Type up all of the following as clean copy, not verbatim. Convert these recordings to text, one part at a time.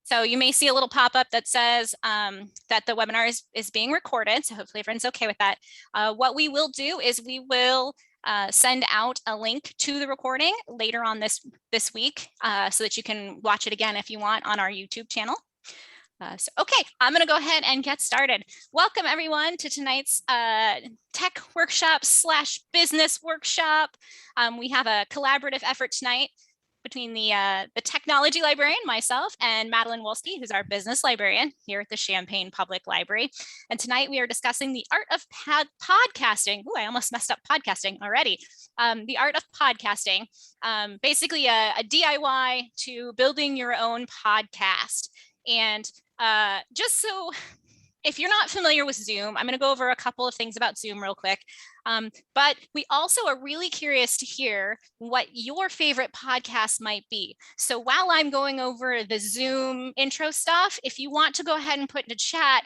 So you may see a little pop-up that says that the webinar is being recorded. So hopefully everyone's okay with that. What we will do is we will send out a link to the recording later on this week so that you can watch it again if you want on our YouTube channel. Okay, I'm going to go ahead and get started. Welcome everyone to tonight's tech workshop / business workshop. We have a collaborative effort tonight between the technology librarian, myself, and Madeleine Wolske, who's our business librarian here at the Champaign Public Library. And tonight we are discussing the art of podcasting. Ooh, I almost messed up podcasting already. The art of podcasting, basically a DIY to building your own podcast. And just so, if you're not familiar with Zoom, I'm going to go over a couple of things about Zoom real quick. But we also are really curious to hear what your favorite podcast might be. So while I'm going over the Zoom intro stuff, if you want to go ahead and put in the chat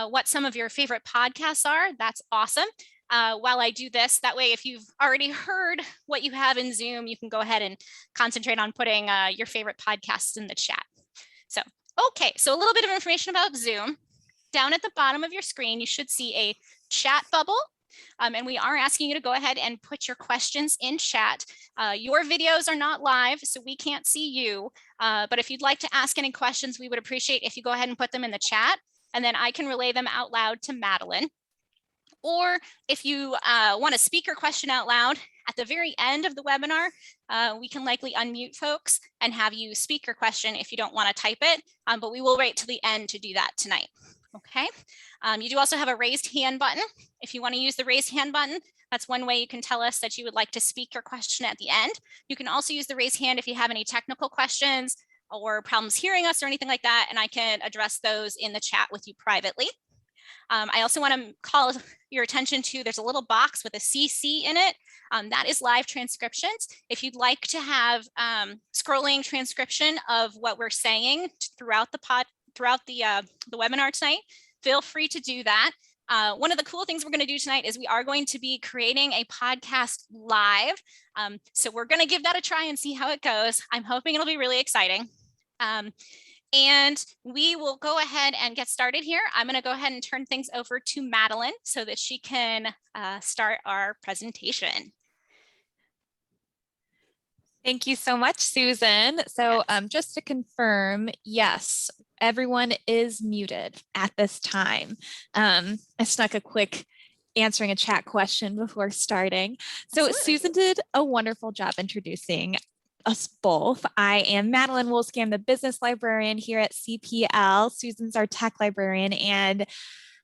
what some of your favorite podcasts are, that's awesome. While I do this, that way, if you've already heard what you have in Zoom, you can go ahead and concentrate on putting your favorite podcasts in the chat. So, okay, so a little bit of information about Zoom. Down at the bottom of your screen, you should see a chat bubble. And we are asking you to go ahead and put your questions in chat. Your videos are not live, so we can't see you. But if you'd like to ask any questions, we would appreciate if you go ahead and put them in the chat, and then I can relay them out loud to Madeleine. Or if you want to speak your question out loud at the very end of the webinar, we can likely unmute folks and have you speak your question if you don't want to type it, but we will wait till the end to do that tonight. Okay, you do also have a raised hand button. If you want to use the raised hand button, that's one way you can tell us that you would like to speak your question at the end. You can also use the raised hand if you have any technical questions or problems hearing us or anything like that, and I can address those in the chat with you privately. I also want to call your attention to, there's a little box with a CC in it. That is live transcriptions. If you'd like to have scrolling transcription of what we're saying throughout the webinar tonight, feel free to do that. One of the cool things we're going to do tonight is we are going to be creating a podcast live. So we're going to give that a try and see how it goes. I'm hoping it'll be really exciting. And we will go ahead and get started here. I'm going to go ahead and turn things over to Madeleine so that she can start our presentation. Thank you so much, Susan. So just to confirm, yes, everyone is muted at this time. I snuck a quick answering a chat question before starting. So absolutely. Susan did a wonderful job introducing us both. I am Madeleine Wolske. I'm the business librarian here at CPL. Susan's our tech librarian, and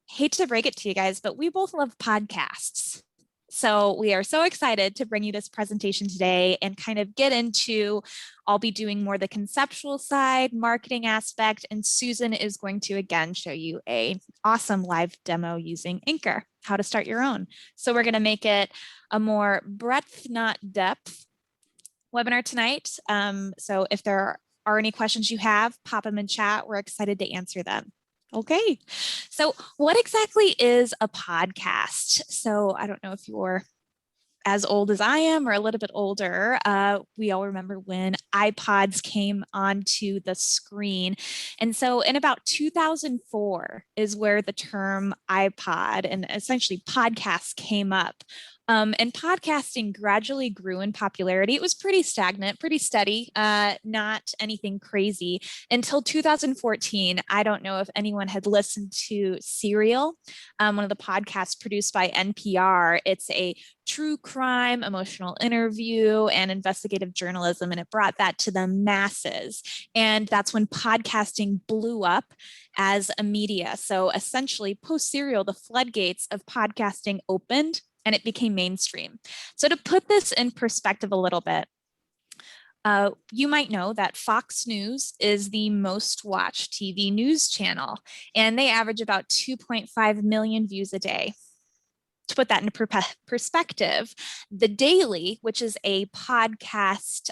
hate to break it to you guys, but we both love podcasts. So we are so excited to bring you this presentation today and kind of get into, I'll be doing more the conceptual side, marketing aspect, and Susan is going to again show you an awesome live demo using Anchor, how to start your own. So we're going to make it a more breadth, not depth webinar tonight. So if there are any questions you have, pop them in chat. We're excited to answer them. Okay, so what exactly is a podcast? So I don't know if you're as old as I am or a little bit older. We all remember when iPods came onto the screen. And so in about 2004 is where the term iPod and essentially podcasts came up. And podcasting gradually grew in popularity. It was pretty stagnant, pretty steady, not anything crazy until 2014. I don't know if anyone had listened to Serial, one of the podcasts produced by NPR. It's a true crime, emotional interview, and investigative journalism, and it brought that to the masses. And that's when podcasting blew up as a media. So essentially, post-Serial, the floodgates of podcasting opened and it became mainstream. So to put this in perspective a little bit, you might know that Fox News is the most watched TV news channel, and they average about 2.5 million views a day. To put that in perspective, The Daily, which is a podcast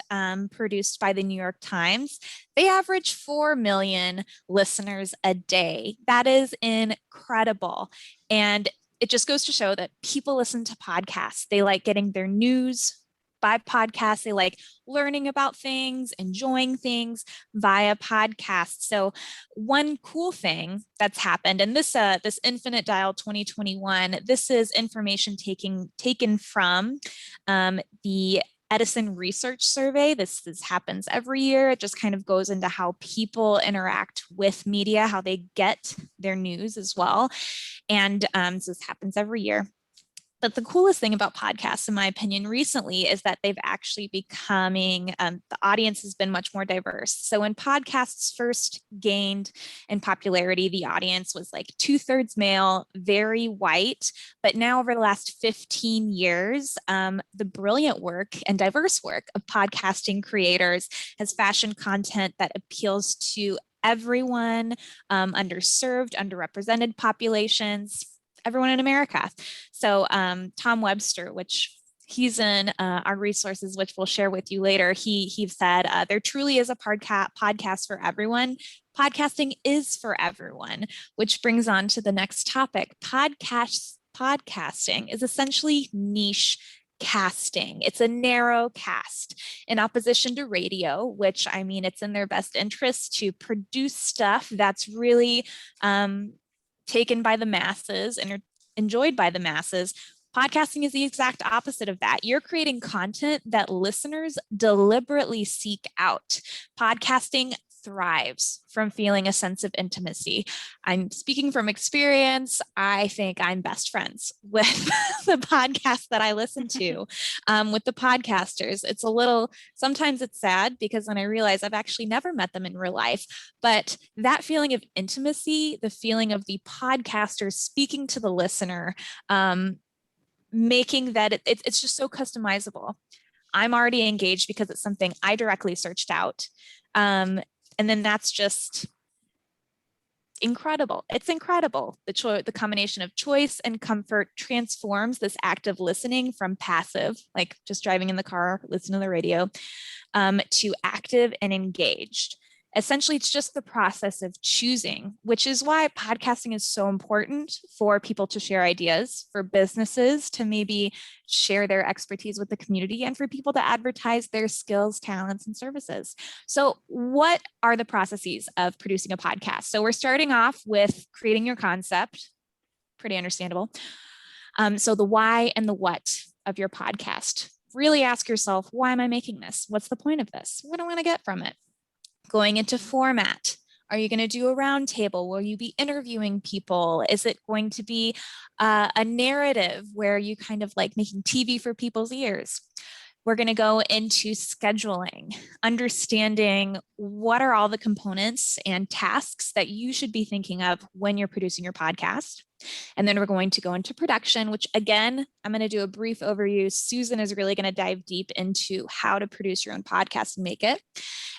produced by the New York Times, they average 4 million listeners a day. That is incredible. And it just goes to show that people listen to podcasts. They like getting their news by podcasts. They like learning about things, enjoying things via podcasts. So one cool thing that's happened, and this Infinite Dial 2021, this is information taken from the Edison Research Survey. This happens every year. It just kind of goes into how people interact with media, how they get their news as well. And so this happens every year. But the coolest thing about podcasts, in my opinion, recently is that they've actually becoming, the audience has been much more diverse. So when podcasts first gained in popularity, the audience was like 2/3 male, very white. But now over the last 15 years, the brilliant work and diverse work of podcasting creators has fashioned content that appeals to everyone, underserved, underrepresented populations, everyone in America. So Tom Webster, which he's in our resources, which we'll share with you later, he said, there truly is a podcast for everyone. Podcasting is for everyone, which brings on to the next topic. Podcasting is essentially niche casting. It's a narrow cast in opposition to radio, which, I mean, it's in their best interest to produce stuff that's really taken by the masses and enjoyed by the masses. Podcasting is the exact opposite of that. You're creating content that listeners deliberately seek out. Podcasting thrives from feeling a sense of intimacy. I'm speaking from experience. I think I'm best friends with the podcast that I listen to, with the podcasters. It's a little, sometimes it's sad because then I realize I've actually never met them in real life, but that feeling of intimacy, the feeling of the podcaster speaking to the listener, making that it's just so customizable. I'm already engaged because it's something I directly searched out. And then that's just incredible. It's incredible. The combination of choice and comfort transforms this active listening from passive, like just driving in the car, listening to the radio, to active and engaged. Essentially, it's just the process of choosing, which is why podcasting is so important for people to share ideas, for businesses to maybe share their expertise with the community, and for people to advertise their skills, talents, and services. So what are the processes of producing a podcast? So we're starting off with creating your concept, pretty understandable. So the why and the what of your podcast. Really ask yourself, why am I making this? What's the point of this? What do I want to get from it? Going into format. Are you going to do a roundtable? Will you be interviewing people? Is it going to be a narrative where you kind of like making TV for people's ears? We're going to go into scheduling, understanding what are all the components and tasks that you should be thinking of when you're producing your podcast. And then we're going to go into production, which again, I'm going to do a brief overview. Susan is really going to dive deep into how to produce your own podcast and make it.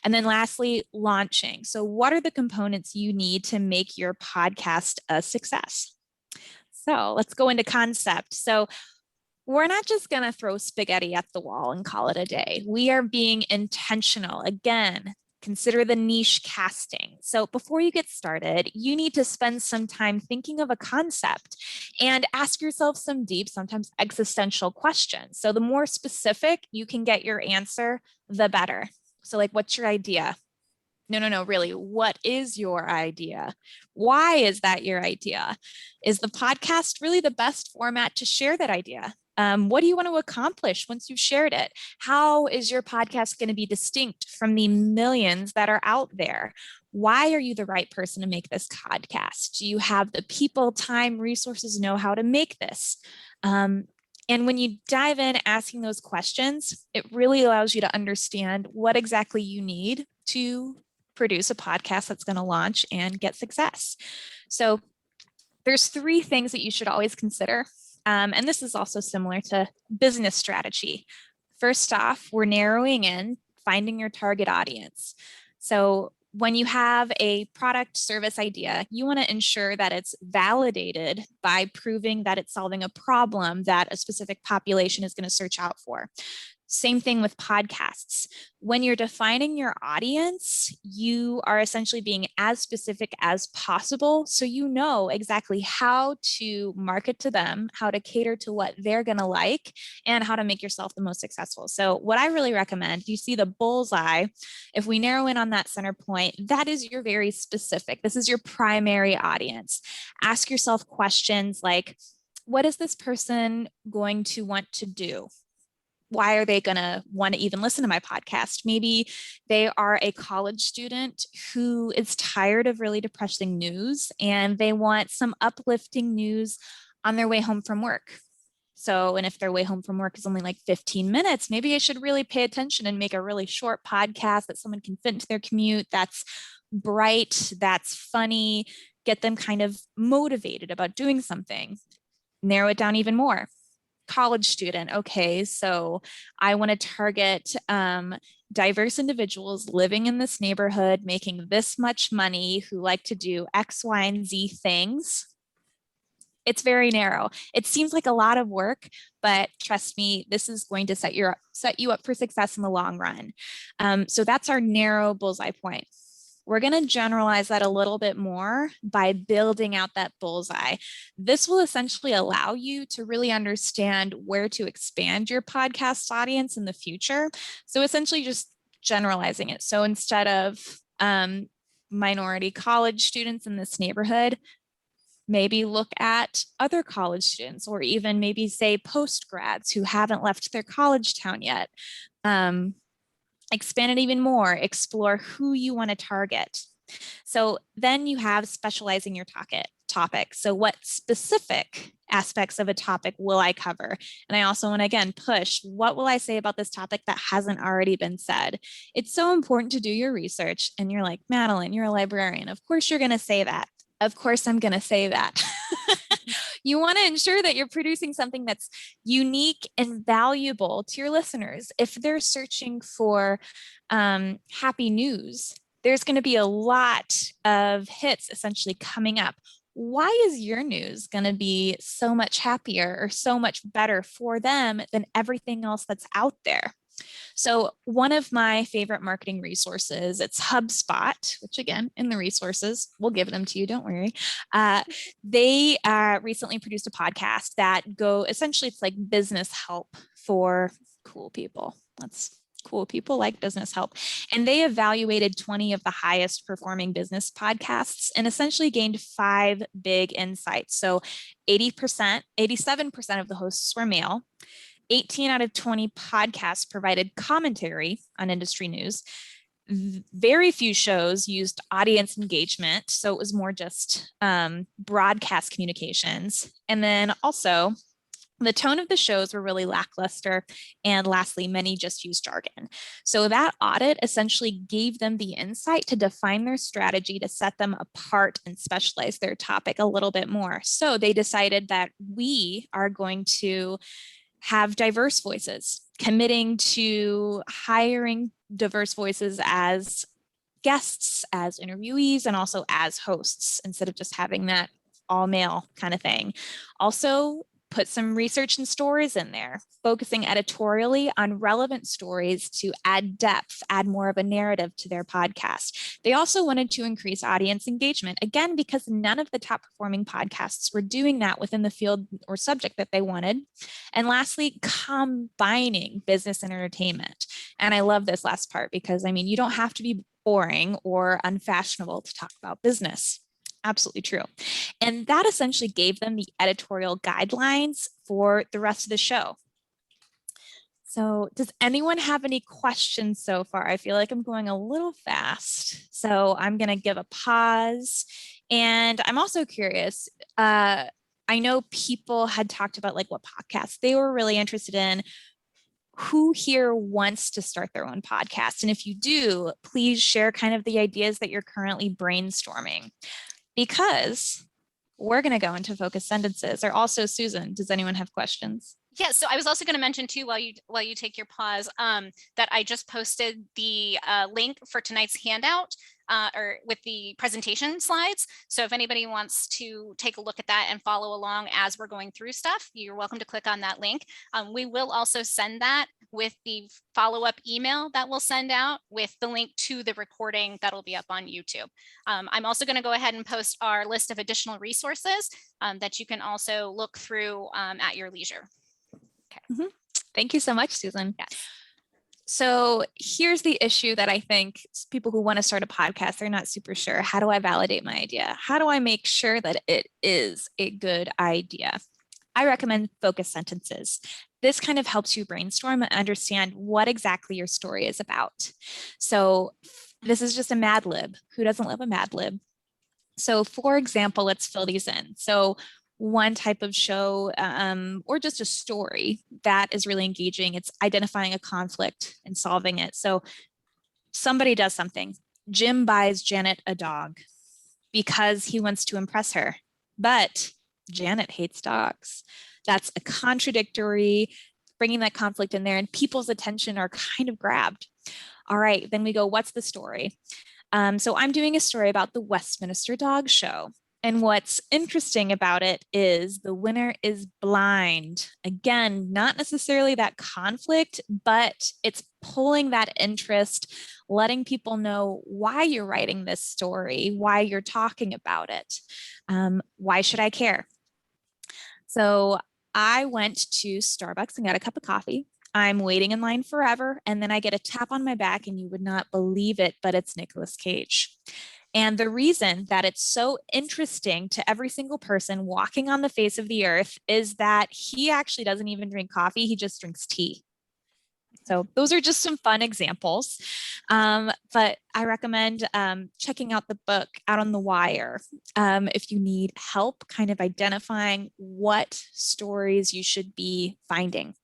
And then lastly, launching. So what are the components you need to make your podcast a success? So let's go into concept. So we're not just going to throw spaghetti at the wall and call it a day. We are being intentional. Again, consider the niche casting. So before you get started, you need to spend some time thinking of a concept and ask yourself some deep, sometimes existential questions. So the more specific you can get your answer, the better. So like, what's your idea? No, really, what is your idea? Why is that your idea? Is the podcast really the best format to share that idea? What do you want to accomplish once you've shared it? How is your podcast going to be distinct from the millions that are out there? Why are you the right person to make this podcast? Do you have the people, time, resources, know how to make this? And when you dive in asking those questions, it really allows you to understand what exactly you need to produce a podcast that's going to launch and get success. So there's 3 things that you should always consider. And this is also similar to business strategy. First off, we're narrowing in, finding your target audience. So when you have a product service idea, you want to ensure that it's validated by proving that it's solving a problem that a specific population is going to search out for. Same thing with podcasts. When you're defining your audience, you are essentially being as specific as possible. So you know exactly how to market to them, how to cater to what they're going to like, and how to make yourself the most successful. So what I really recommend, you see the bullseye, if we narrow in on that center point, that is your very specific. This is your primary audience. Ask yourself questions like, what is this person going to want to do? Why are they going to want to even listen to my podcast? Maybe they are a college student who is tired of really depressing news and they want some uplifting news on their way home from work. So, and if their way home from work is only like 15 minutes, maybe I should really pay attention and make a really short podcast that someone can fit into their commute, that's bright, that's funny, get them kind of motivated about doing something. Narrow it down even more. College student. Okay, so I want to target diverse individuals living in this neighborhood, making this much money, who like to do X, Y, and Z things. It's very narrow. It seems like a lot of work, but trust me, this is going to set you up for success in the long run. So that's our narrow bullseye point. We're going to generalize that a little bit more by building out that bullseye. This will essentially allow you to really understand where to expand your podcast audience in the future. So essentially just generalizing it. So instead of minority college students in this neighborhood, maybe look at other college students, or even maybe say post-grads who haven't left their college town yet. Expand it even more, explore who you want to target. So then you have specializing your topic. So what specific aspects of a topic will I cover? And I also want to, again, push, what will I say about this topic that hasn't already been said? It's so important to do your research. And you're like, Madeleine, you're a librarian. Of course you're going to say that. Of course I'm going to say that. You want to ensure that you're producing something that's unique and valuable to your listeners. If they're searching for happy news, there's going to be a lot of hits essentially coming up. Why is your news going to be so much happier or so much better for them than everything else that's out there? So one of my favorite marketing resources, it's HubSpot, which again, in the resources, we'll give them to you, don't worry. They recently produced a podcast that essentially it's like business help for cool people. Cool people like business help. And they evaluated 20 of the highest performing business podcasts and essentially gained 5 big insights. So 87% of the hosts were male. 18 out of 20 podcasts provided commentary on industry news. Very few shows used audience engagement. So it was more just broadcast communications. And then also the tone of the shows were really lackluster. And lastly, many just used jargon. So that audit essentially gave them the insight to define their strategy to set them apart and specialize their topic a little bit more. So they decided that we are going to have diverse voices, committing to hiring diverse voices as guests, as interviewees, and also as hosts, instead of just having that all male kind of thing. Also, put some research and stories in there, focusing editorially on relevant stories to add depth, add more of a narrative to their podcast. They also wanted to increase audience engagement, again, because none of the top performing podcasts were doing that within the field or subject that they wanted. And lastly, combining business and entertainment. And I love this last part because, I mean, you don't have to be boring or unfashionable to talk about business. Absolutely true. And that essentially gave them the editorial guidelines for the rest of the show. So does anyone have any questions so far? I feel like I'm going a little fast. So I'm going to give a pause. And I'm also curious. I know people had talked about like what podcasts they were really interested in. Who here wants to start their own podcast? And if you do, please share kind of the ideas that you're currently brainstorming. Because we're going to go into focus sentences. Or also, Susan, does anyone have questions? Yeah, so I was also going to mention too, while you take your pause, that I just posted the link for tonight's handout or with the presentation slides. So if anybody wants to take a look at that and follow along as we're going through stuff, you're welcome to click on that link. We will also send that with the follow-up email that we'll send out with the link to the recording that'll be up on YouTube. I'm also going to go ahead and post our list of additional resources that you can also look through at your leisure. Okay. Thank you so much, Susan. Yes. So here's the issue that I think people who want to start a podcast, they're not super sure. How do I validate my idea? How do I make sure that it is a good idea? I recommend focus sentences. This kind of helps you brainstorm and understand what exactly your story is about. So this is just a Mad Lib. Who doesn't love a Mad Lib? So for example, let's fill these in. So one type of show or just a story that is really engaging, it's identifying a conflict and solving it. So somebody does something. Jim buys Janet a dog because he wants to impress her, but Janet hates dogs. That's a contradictory, bringing that conflict in there, and people's attention are kind of grabbed. All right, then we go, what's the story? So I'm doing a story about the Westminster Dog Show. And what's interesting about it is the winner is blind. Again, not necessarily that conflict, but it's pulling that interest, letting people know why you're writing this story, why you're talking about it. Why should I care? So I went to Starbucks and got a cup of coffee. I'm waiting in line forever, and then I get a tap on my back, and you would not believe it, but it's Nicolas Cage. And the reason that it's so interesting to every single person walking on the face of the earth is that he actually doesn't even drink coffee, he just drinks tea. So those are just some fun examples. But I recommend checking out the book Out on the Wire if you need help kind of identifying what stories you should be finding.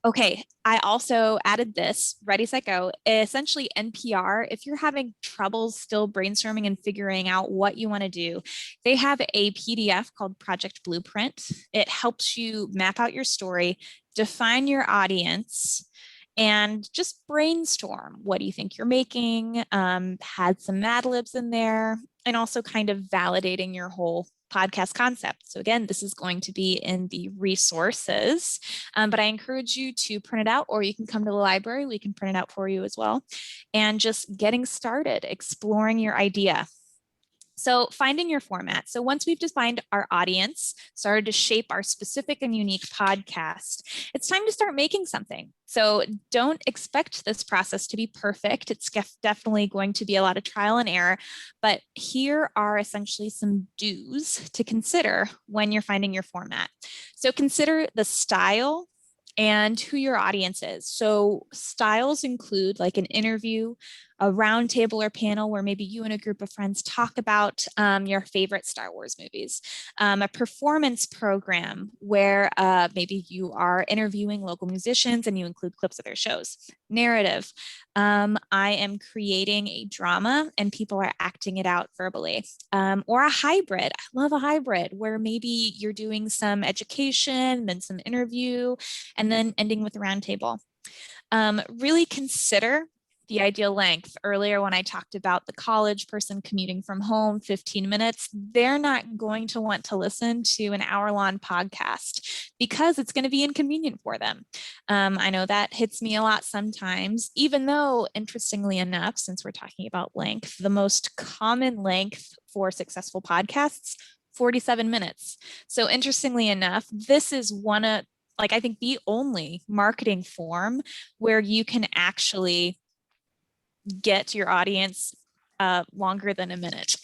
Okay, I also added this, ready, set, go, essentially NPR. If you're having trouble still brainstorming and figuring out what you want to do, they have a PDF called Project Blueprint. It helps you map out your story, define your audience, and just brainstorm. What do you think you're making? Had some Mad Libs in there, and also kind of validating your whole podcast concept. So again, this is going to be in the resources, but I encourage you to print it out, or you can come to the library. We can print it out for you as well. And just getting started, exploring your idea. So finding your format. So once we've defined our audience, started to shape our specific and unique podcast, it's time to start making something. So don't expect this process to be perfect. It's definitely going to be a lot of trial and error, but here are essentially some do's to consider when you're finding your format. So consider the style and who your audience is. So styles include like an interview, a roundtable or panel where maybe you and a group of friends talk about your favorite Star Wars movies, a performance program where maybe you are interviewing local musicians and you include clips of their shows, narrative. I am creating a drama and people are acting it out verbally, or a hybrid. I love a hybrid where maybe you're doing some education, then some interview, and then ending with a roundtable. Really consider the ideal length. Earlier, when I talked about the college person commuting from home 15 minutes, they're not going to want to listen to an hour-long podcast because it's going to be inconvenient for them. I know that hits me a lot sometimes, even though, interestingly enough, since we're talking about length, the most common length for successful podcasts, 47 minutes. So interestingly enough, this is one of, like, I think the only marketing form where you can actually get your audience longer than a minute,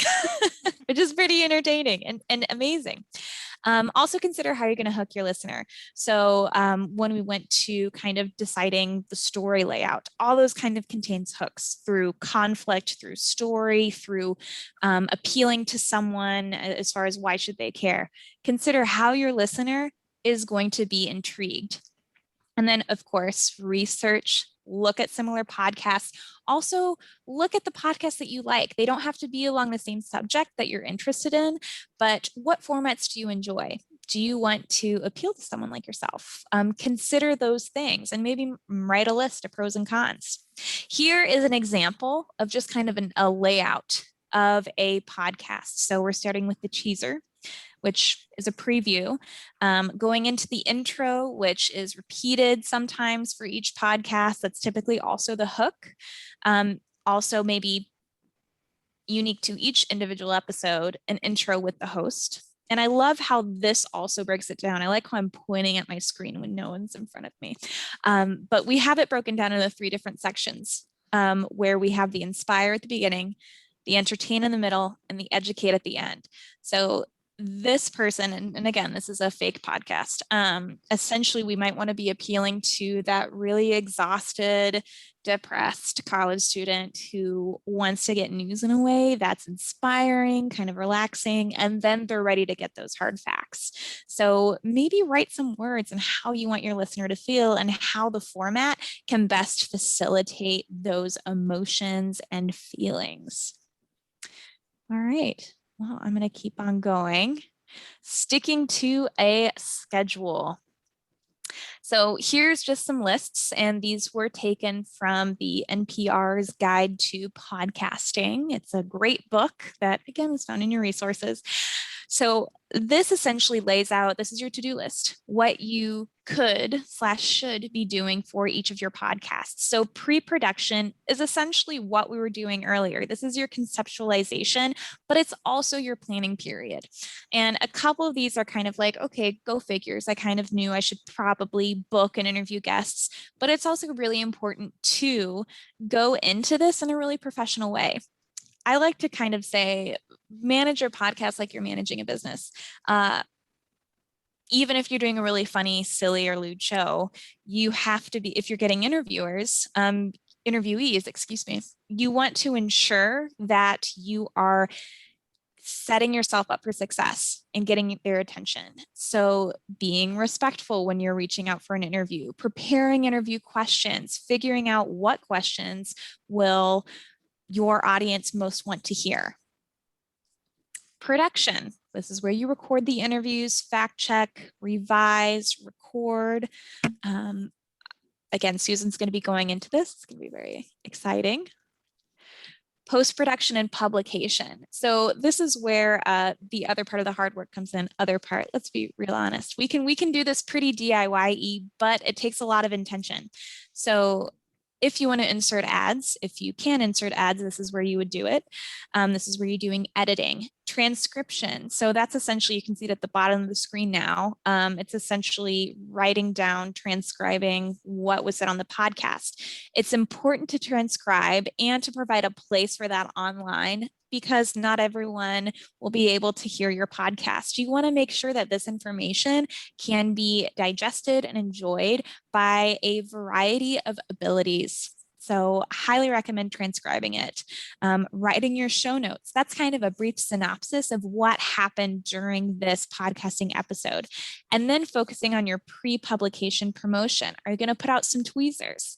which is pretty entertaining and amazing. Also consider how you're going to hook your listener. So when we went to kind of deciding the story layout, all those kind of contains hooks through conflict, through story, through appealing to someone as far as why should they care. Consider how your listener is going to be intrigued. And then, of course, research, look at similar podcasts. Also, look at the podcasts that you like. They don't have to be along the same subject that you're interested in, but what formats do you enjoy? Do you want to appeal to someone like yourself? Consider those things and maybe write a list of pros and cons. Here is an example of just kind of a layout of a podcast. So we're starting with the teaser, which is a preview, going into the intro, which is repeated sometimes for each podcast. That's typically also the hook. Also maybe unique to each individual episode, an intro with the host. And I love how this also breaks it down. I like how I'm pointing at my screen when no one's in front of me. But we have it broken down into 3 different sections where we have the inspire at the beginning, the entertain in the middle, and the educate at the end. So this person, and again, this is a fake podcast, essentially we might want to be appealing to that really exhausted, depressed college student who wants to get news in a way that's inspiring, kind of relaxing, and then they're ready to get those hard facts. So maybe write some words on how you want your listener to feel and how the format can best facilitate those emotions and feelings. All right. Well, I'm going to keep on going. Sticking to a schedule. So here's just some lists, and these were taken from the NPR's Guide to Podcasting. It's a great book that, again, is found in your resources. So this essentially lays out, this is your to-do list, what you could/should be doing for each of your podcasts. So pre-production is essentially what we were doing earlier. This is your conceptualization, but it's also your planning period. And a couple of these are kind of like, okay, go figures. I kind of knew I should probably book and interview guests, but it's also really important to go into this in a really professional way. I like to kind of say, manage your podcast like you're managing a business. Even if you're doing a really funny, silly, or lewd show, you have to be, if you're getting interviewees, excuse me, you want to ensure that you are setting yourself up for success and getting their attention. So being respectful when you're reaching out for an interview, preparing interview questions, figuring out what questions will your audience most want to hear. Production. This is where you record the interviews, fact check, revise, record. Again, Susan's going to be going into this. It's going to be very exciting. Post-production and publication. So this is where the other part of the hard work comes in. Other part, let's be real honest. We can do this pretty DIY-y, but it takes a lot of intention. So if you want to insert ads, if you can insert ads, this is where you would do it. This is where you're doing editing, transcription. So that's essentially, you can see it at the bottom of the screen now. It's essentially writing down, transcribing what was said on the podcast. It's important to transcribe and to provide a place for that online, because not everyone will be able to hear your podcast. You want to make sure that this information can be digested and enjoyed by a variety of abilities. So highly recommend transcribing it. Writing your show notes. That's kind of a brief synopsis of what happened during this podcasting episode. And then focusing on your pre-publication promotion. Are you going to put out some teasers,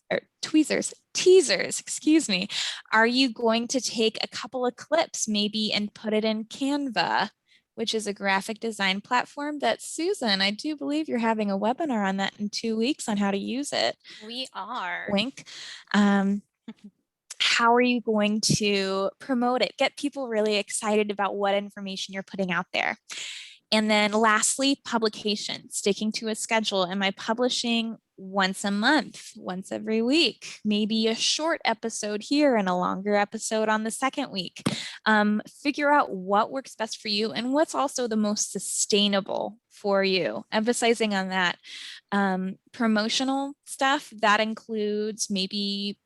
excuse me. Are you going to take a couple of clips maybe and put it in Canva, which is a graphic design platform that, Susan, I do believe you're having a webinar on that in 2 weeks on how to use it. We are. Wink. How are you going to promote it? Get people really excited about what information you're putting out there. And then lastly, publication, sticking to a schedule. Am I publishing once a month, once every week, maybe a short episode here and a longer episode on the second week? Figure out what works best for you and what's also the most sustainable for you. Emphasizing on that. Promotional stuff, that includes maybe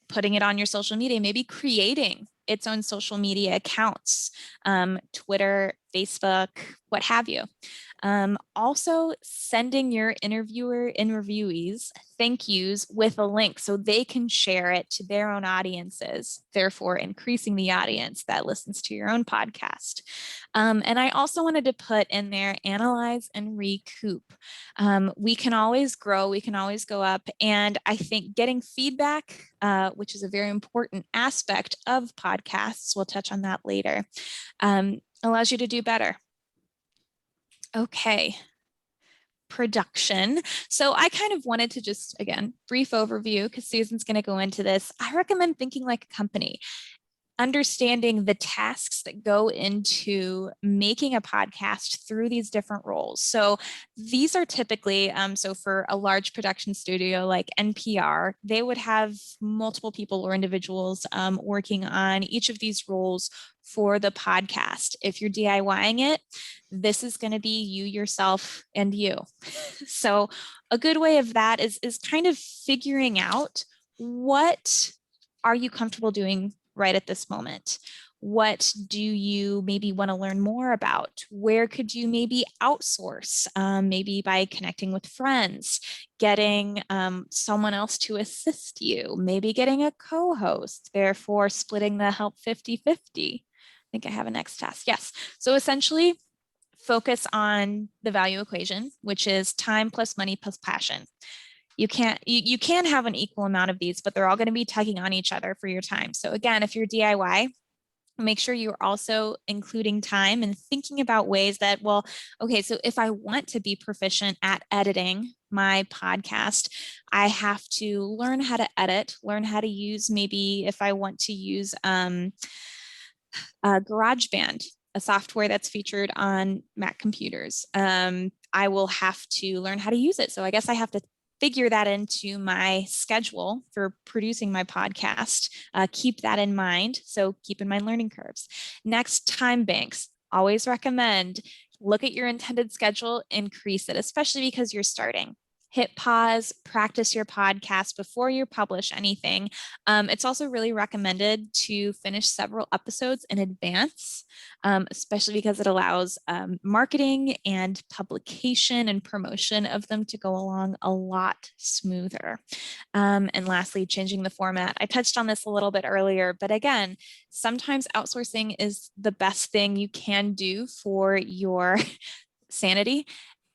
putting it on your social media, maybe creating its own social media accounts, Twitter, Facebook, what have you. Also sending your interviewees thank yous with a link so they can share it to their own audiences, therefore increasing the audience that listens to your own podcast. And I also wanted to put in there, analyze and recoup. We can always grow, we can always go up. And I think getting feedback, which is a very important aspect of podcasts, we'll touch on that later, allows you to do better. Okay, PreProduction. So I kind of wanted to just, again, brief overview because Susan's going to go into this. I recommend thinking like a company, understanding the tasks that go into making a podcast through these different roles. So these are typically, so for a large production studio like NPR, they would have multiple people or individuals working on each of these roles for the podcast. If you're DIYing it, this is going to be you, yourself, and you. So a good way of that is kind of figuring out what are you comfortable doing right at this moment? What do you maybe want to learn more about? Where could you maybe outsource? Maybe by connecting with friends, getting someone else to assist you, maybe getting a co-host, therefore splitting the help 50-50. I think I have a next task. Yes. So essentially, focus on the value equation, which is time plus money plus passion. You can have an equal amount of these, but they're all going to be tugging on each other for your time. So again, if you're DIY, make sure you're also including time and thinking about ways that, well, okay, so if I want to be proficient at editing my podcast, I have to learn how to edit, learn how to use, maybe if I want to use GarageBand, a software that's featured on Mac computers. I will have to learn how to use it. So I guess I have to figure that into my schedule for producing my podcast. Keep that in mind. So keep in mind learning curves. Next, time banks. Always recommend look at your intended schedule, increase it, especially because you're starting. Hit pause, practice your podcast before you publish anything. It's also really recommended to finish several episodes in advance, especially because it allows marketing and publication and promotion of them to go along a lot smoother. And lastly, changing the format. I touched on this a little bit earlier, but again, sometimes outsourcing is the best thing you can do for your sanity.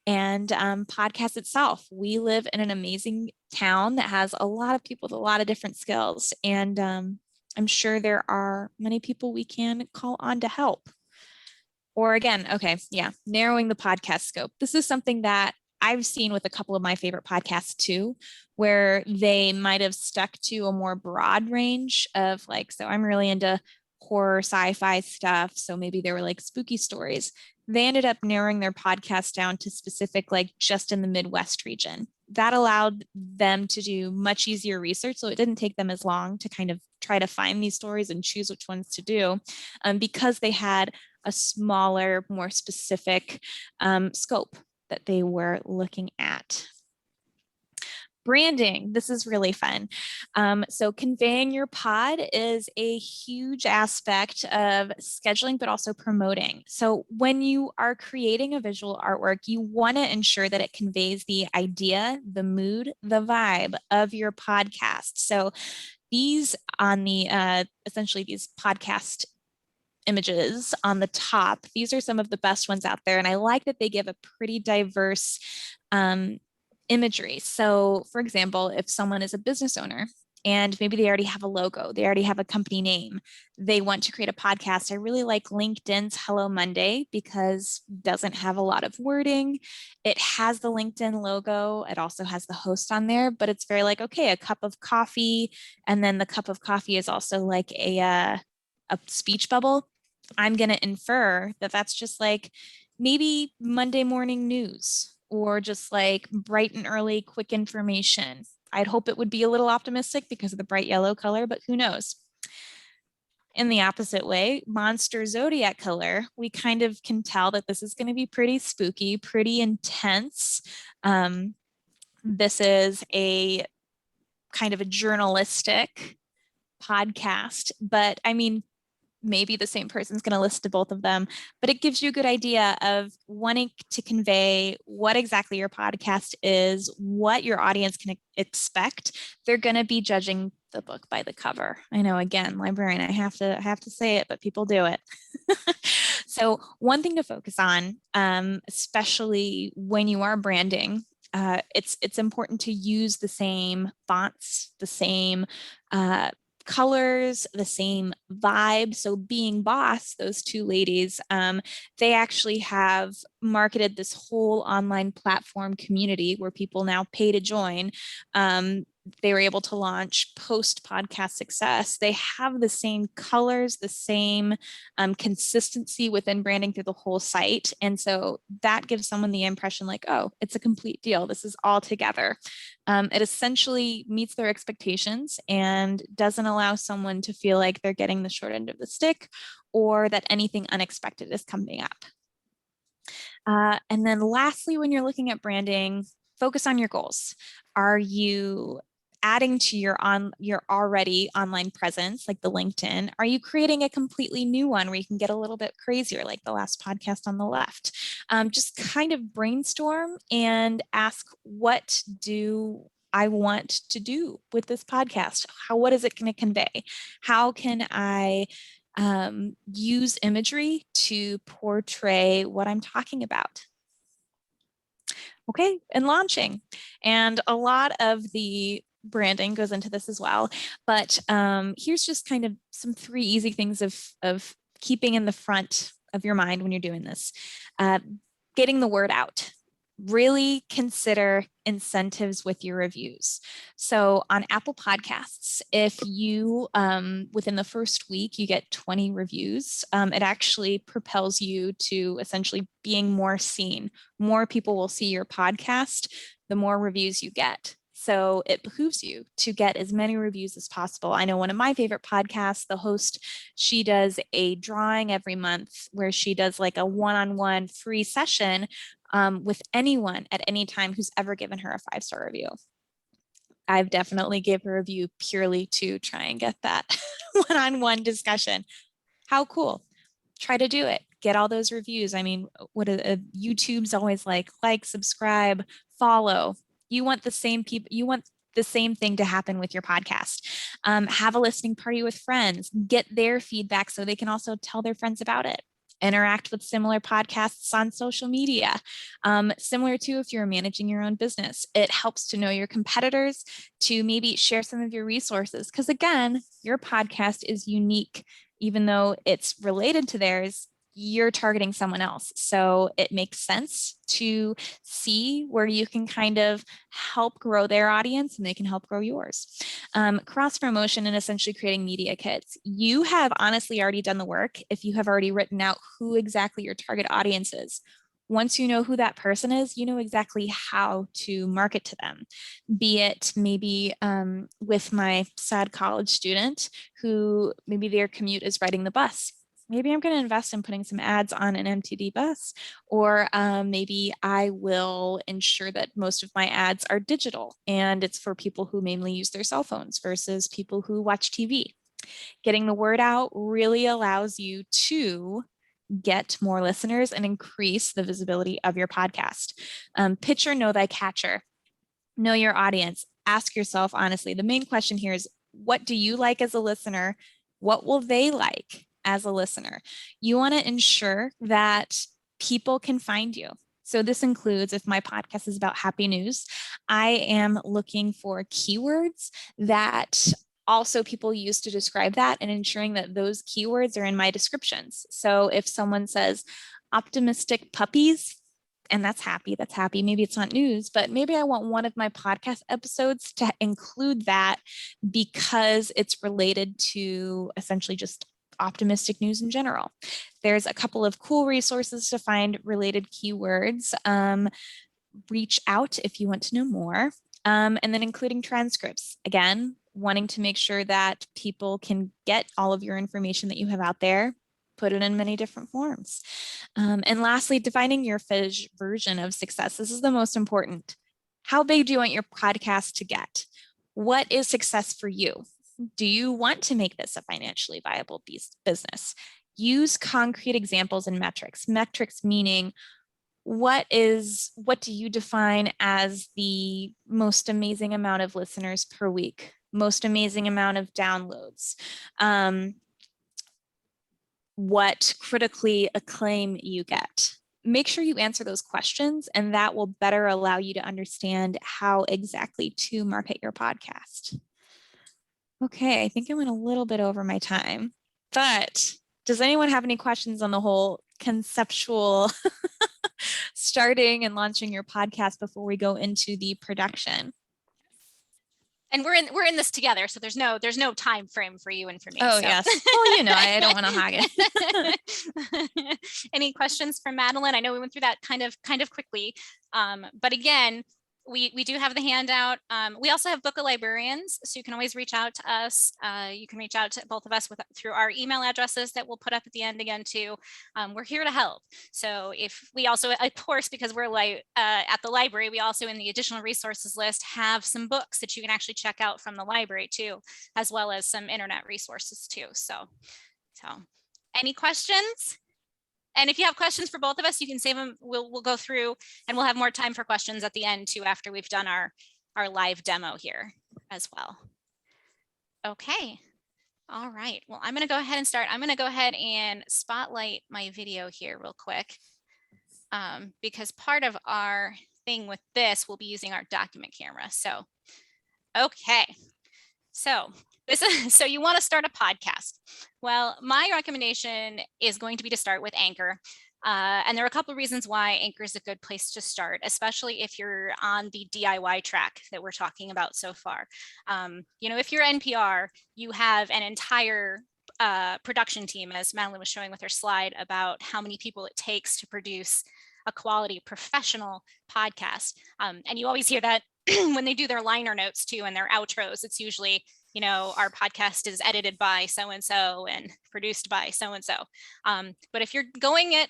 And podcast itself. We live in an amazing town that has a lot of people with a lot of different skills. And I'm sure there are many people we can call on to help. Or again, okay, yeah, narrowing the podcast scope. This is something that I've seen with a couple of my favorite podcasts too, where they might have stuck to a more broad range of like, so I'm really into horror sci-fi stuff. So maybe they were like spooky stories. They ended up narrowing their podcast down to specific, like just in the Midwest region. That allowed them to do much easier research. So it didn't take them as long to kind of try to find these stories and choose which ones to do because they had a smaller, more specific scope that they were looking at. Branding, this is really fun. So conveying your pod is a huge aspect of scheduling, but also promoting. So when you are creating a visual artwork, you want to ensure that it conveys the idea, the mood, the vibe of your podcast. So these on the, essentially these podcast images on the top, these are some of the best ones out there. And I like that they give a pretty diverse imagery. So for example, if someone is a business owner and maybe they already have a logo, they already have a company name, they want to create a podcast. I really like LinkedIn's Hello Monday because it doesn't have a lot of wording. It has the LinkedIn logo. It also has the host on there, but it's very like, okay, a cup of coffee. And then the cup of coffee is also like a speech bubble. I'm going to infer that that's just like maybe Monday morning news or just like bright and early quick information. I'd hope it would be a little optimistic because of the bright yellow color, but who knows? In the opposite way, monster zodiac color, we kind of can tell that this is going to be pretty spooky, pretty intense. This is a kind of a journalistic podcast, but I mean, maybe the same person's going to listen to both of them, but it gives you a good idea of wanting to convey what exactly your podcast is, what your audience can expect. They're going to be judging the book by the cover. I know, again, librarian, I have to say it, but people do it. So one thing to focus on, especially when you are branding, it's important to use the same fonts, the same colors, the same vibe. So Being Boss, those two ladies, they actually have marketed this whole online platform community where people now pay to join. They were able to launch post podcast success. They have the same colors, the same consistency within branding through the whole site. And so that gives someone the impression like, oh, it's a complete deal. This is all together. It essentially meets their expectations and doesn't allow someone to feel like they're getting the short end of the stick or that anything unexpected is coming up. And then lastly, when you're looking at branding, focus on your goals. Are you adding to your already online presence, like the LinkedIn? Are you creating a completely new one where you can get a little bit crazier, like the last podcast on the left? Just kind of brainstorm and ask, what do I want to do with this podcast? What is it going to convey? How can I use imagery to portray what I'm talking about? Okay, and launching. And a lot of the branding goes into this as well. But here's just kind of some 3 easy things of keeping in the front of your mind when you're doing this. Getting the word out. Really consider incentives with your reviews. So on Apple Podcasts, if you, within the first week, you get 20 reviews, it actually propels you to essentially being more seen. More people will see your podcast, the more reviews you get. So it behooves you to get as many reviews as possible. I know one of my favorite podcasts, the host, she does a drawing every month where she does like a one-on-one free session with anyone at any time who's ever given her a 5-star review. I've definitely gave her a review purely to try and get that one-on-one discussion. How cool. Try to do it. Get all those reviews. I mean, YouTube's always like, subscribe, follow. You want the same people, you want the same thing to happen with your podcast. Have a listening party with friends, get their feedback so they can also tell their friends about it. Interact with similar podcasts on social media. Similar to if you're managing your own business, it helps to know your competitors, to maybe share some of your resources. Because again, your podcast is unique. Even though it's related to theirs, you're targeting someone else. So it makes sense to see where you can kind of help grow their audience and they can help grow yours. Cross promotion and essentially creating media kits. You have honestly already done the work if you have already written out who exactly your target audience is. Once you know who that person is, you know exactly how to market to them. Be it maybe with my sad college student who maybe their commute is riding the bus. Maybe I'm going to invest in putting some ads on an MTD bus, or maybe I will ensure that most of my ads are digital and it's for people who mainly use their cell phones versus people who watch TV. Getting the word out really allows you to get more listeners and increase the visibility of your podcast. Pitch or know thy catcher. Know your audience. Ask yourself honestly. The main question here is, what do you like as a listener? What will they like as a listener? You want to ensure that people can find you. So this includes, if my podcast is about happy news, I am looking for keywords that also people use to describe that and ensuring that those keywords are in my descriptions. So if someone says optimistic puppies, and that's happy. Maybe it's not news, but maybe I want one of my podcast episodes to include that because it's related to essentially just optimistic news in general. There's a couple of cool resources to find related keywords. Reach out if you want to know more. And then including transcripts. Again, wanting to make sure that people can get all of your information that you have out there, put it in many different forms. And lastly, defining your version of success. This is the most important. How big do you want your podcast to get? What is success for you? Do you want to make this a financially viable business? Use concrete examples and metrics. Metrics meaning, what do you define as the most amazing amount of listeners per week? Most amazing amount of downloads? What critically acclaim you get? Make sure you answer those questions, and that will better allow you to understand how exactly to market your podcast. Okay, I think I went a little bit over my time, but does anyone have any questions on the whole conceptual starting and launching your podcast before we go into the production? And we're in this together, so there's no time frame for you and for me. Oh, so. yes. Well, you know, I don't want to hog it. Any questions from Madeleine? I know we went through that kind of quickly, but again, we do have the handout. We also have Book of Librarians, so you can always reach out to us. You can reach out to both of us through our email addresses that we'll put up at the end again too. We're here to help. So if we also, of course, because we're at the library, we also in the additional resources list have some books that you can actually check out from the library too, as well as some internet resources too. So any questions? And if you have questions for both of us, you can save them. We'll go through and we'll have more time for questions at the end too, after we've done our live demo here as well. Okay. All right. Well, I'm going to go ahead and start. I'm going to go ahead and spotlight my video here real quick, because part of our thing with this, we'll be using our document camera. So, okay. So so you want to start a podcast. Well, my recommendation is going to be to start with Anchor. And there are a couple of reasons why Anchor is a good place to start, especially if you're on the DIY track that we're talking about so far. You know, if you're NPR, you have an entire production team, as Madeleine was showing with her slide about how many people it takes to produce a quality professional podcast. And you always hear that when they do their liner notes too and their outros, it's usually, you know, our podcast is edited by so-and-so and produced by so-and-so. But if you're going it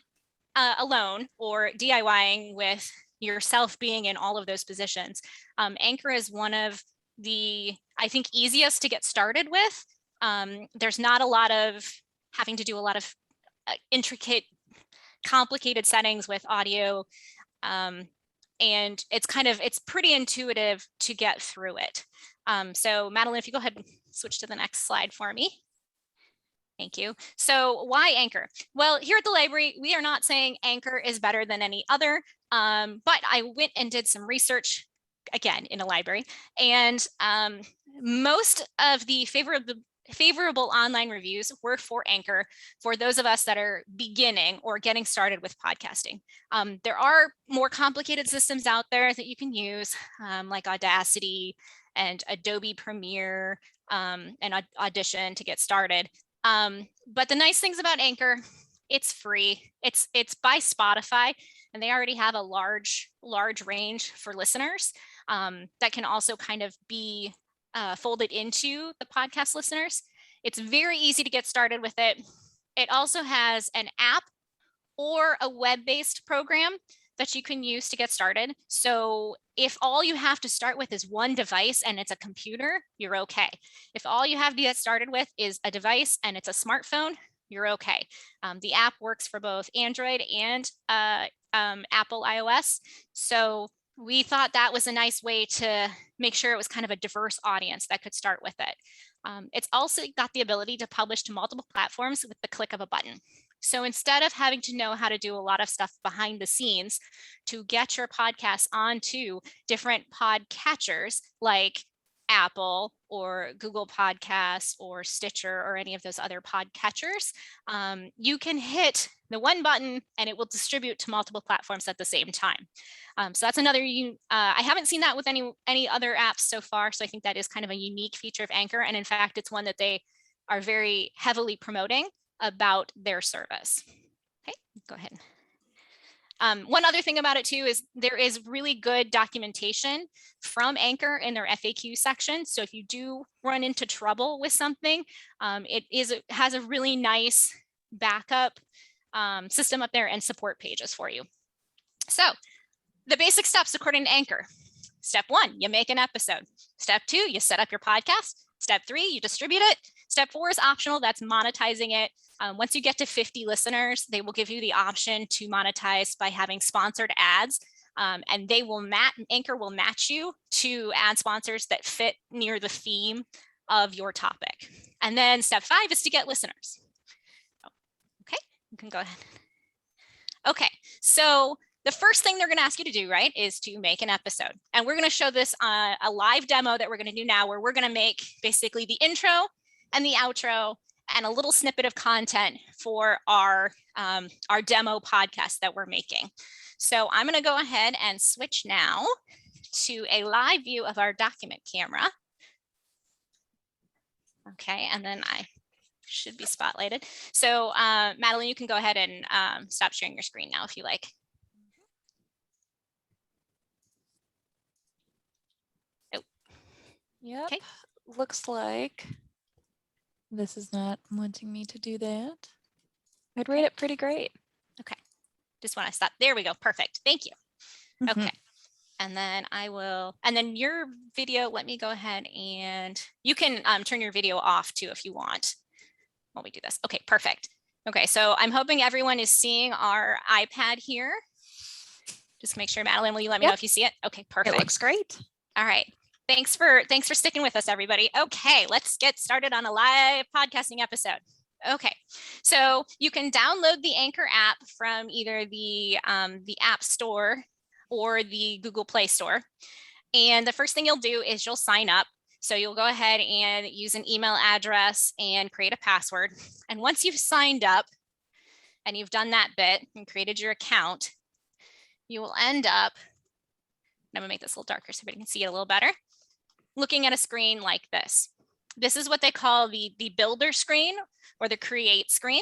alone or DIYing with yourself being in all of those positions, Anchor is one of the, I think, easiest to get started with. There's not a lot of having to do a lot of intricate, complicated settings with audio. And it's pretty intuitive to get through it. So Madeleine, if you go ahead and switch to the next slide for me. Thank you. So why Anchor? Well, here at the library, we are not saying Anchor is better than any other, but I went and did some research, again, in a library, and most of the favorable online reviews were for Anchor for those of us that are beginning or getting started with podcasting. There are more complicated systems out there that you can use, like Audacity and Adobe Premiere and Audition to get started. But the nice things about Anchor, it's free. It's by Spotify, and they already have a large range for listeners that can also kind of be folded into the podcast listeners. It's very easy to get started with it. It also has an app or a web-based program that you can use to get started. So if all you have to start with is one device and it's a computer, you're okay. If all you have to get started with is a device and it's a smartphone, you're okay. The app works for both Android and Apple iOS. So we thought that was a nice way to make sure it was kind of a diverse audience that could start with it. It's also got the ability to publish to multiple platforms with the click of a button. So instead of having to know how to do a lot of stuff behind the scenes to get your podcasts onto different podcatchers like Apple or Google Podcasts or Stitcher or any of those other podcatchers, you can hit the one button and it will distribute to multiple platforms at the same time. So that's another, I haven't seen that with any other apps so far. So I think that is kind of a unique feature of Anchor. And in fact, it's one that they are very heavily promoting about their service. Okay, go ahead. One other thing about it too is there is really good documentation from Anchor in their FAQ section. So if you do run into trouble with something, it has a really nice backup system up there and support pages for you. So the basic steps according to Anchor. Step 1, you make an episode. Step 2, you set up your podcast. Step 3, you distribute it. Step 4 is optional. That's monetizing it. Once you get to 50 listeners, they will give you the option to monetize by having sponsored ads. And Anchor will match you to ad sponsors that fit near the theme of your topic. And then step 5 is to get listeners. Okay, you can go ahead. Okay, so the first thing they're going to ask you to do, right, is to make an episode. And we're going to show this a live demo that we're going to do now, where we're going to make basically the intro and the outro and a little snippet of content for our demo podcast that we're making. So I'm going to go ahead and switch now to a live view of our document camera. Okay, and then I should be spotlighted. So Madeleine, you can go ahead and stop sharing your screen now if you like. Oh. Yep, okay. Looks like this is not wanting me to do that. I'd rate it pretty great. Okay, just want to stop. There we go, perfect, thank you. Mm-hmm. Okay. And then I will, and then your video, let me go ahead and you can turn your video off too if you want while we do this. Okay, perfect. Okay, so I'm hoping everyone is seeing our iPad here. Just make sure, Madeleine, will you let me know if you see it? Okay, perfect. It looks great. All right. Thanks for sticking with us, everybody. Okay, let's get started on a live podcasting episode. Okay, so you can download the Anchor app from either the App Store or the Google Play Store. And the first thing you'll do is you'll sign up. So you'll go ahead and use an email address and create a password. And once you've signed up and you've done that bit and created your account, you will end up, I'm gonna make this a little darker so everybody can see it a little better, looking at a screen like this. This is what they call the builder screen or the create screen.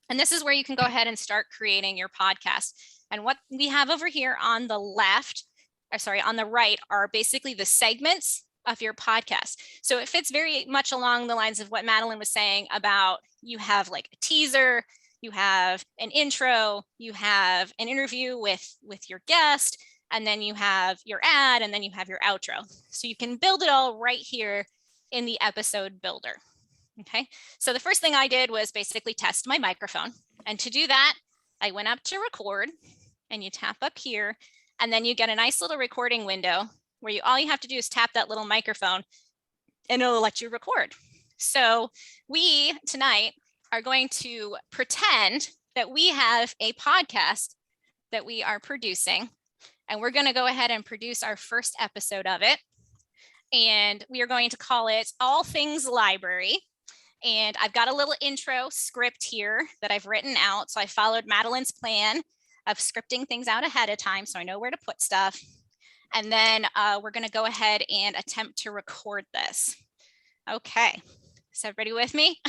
And this is where you can go ahead and start creating your podcast. And what we have over here on the left, or sorry, on the right, are basically the segments of your podcast. So it fits very much along the lines of what Madeleine was saying about you have like a teaser, you have an intro, you have an interview with your guest, and then you have your ad, and then you have your outro. So you can build it all right here in the episode builder. Okay, so the first thing I did was basically test my microphone. And to do that, I went up to record, and you tap up here, and then you get a nice little recording window where all you have to do is tap that little microphone and it'll let you record. So we tonight are going to pretend that we have a podcast that we are producing, and we're going to go ahead and produce our first episode of it. And we are going to call it All Things Library. And I've got a little intro script here that I've written out. So I followed Madeleine's plan of scripting things out ahead of time, so I know where to put stuff. And then we're going to go ahead and attempt to record this. Okay, is everybody with me?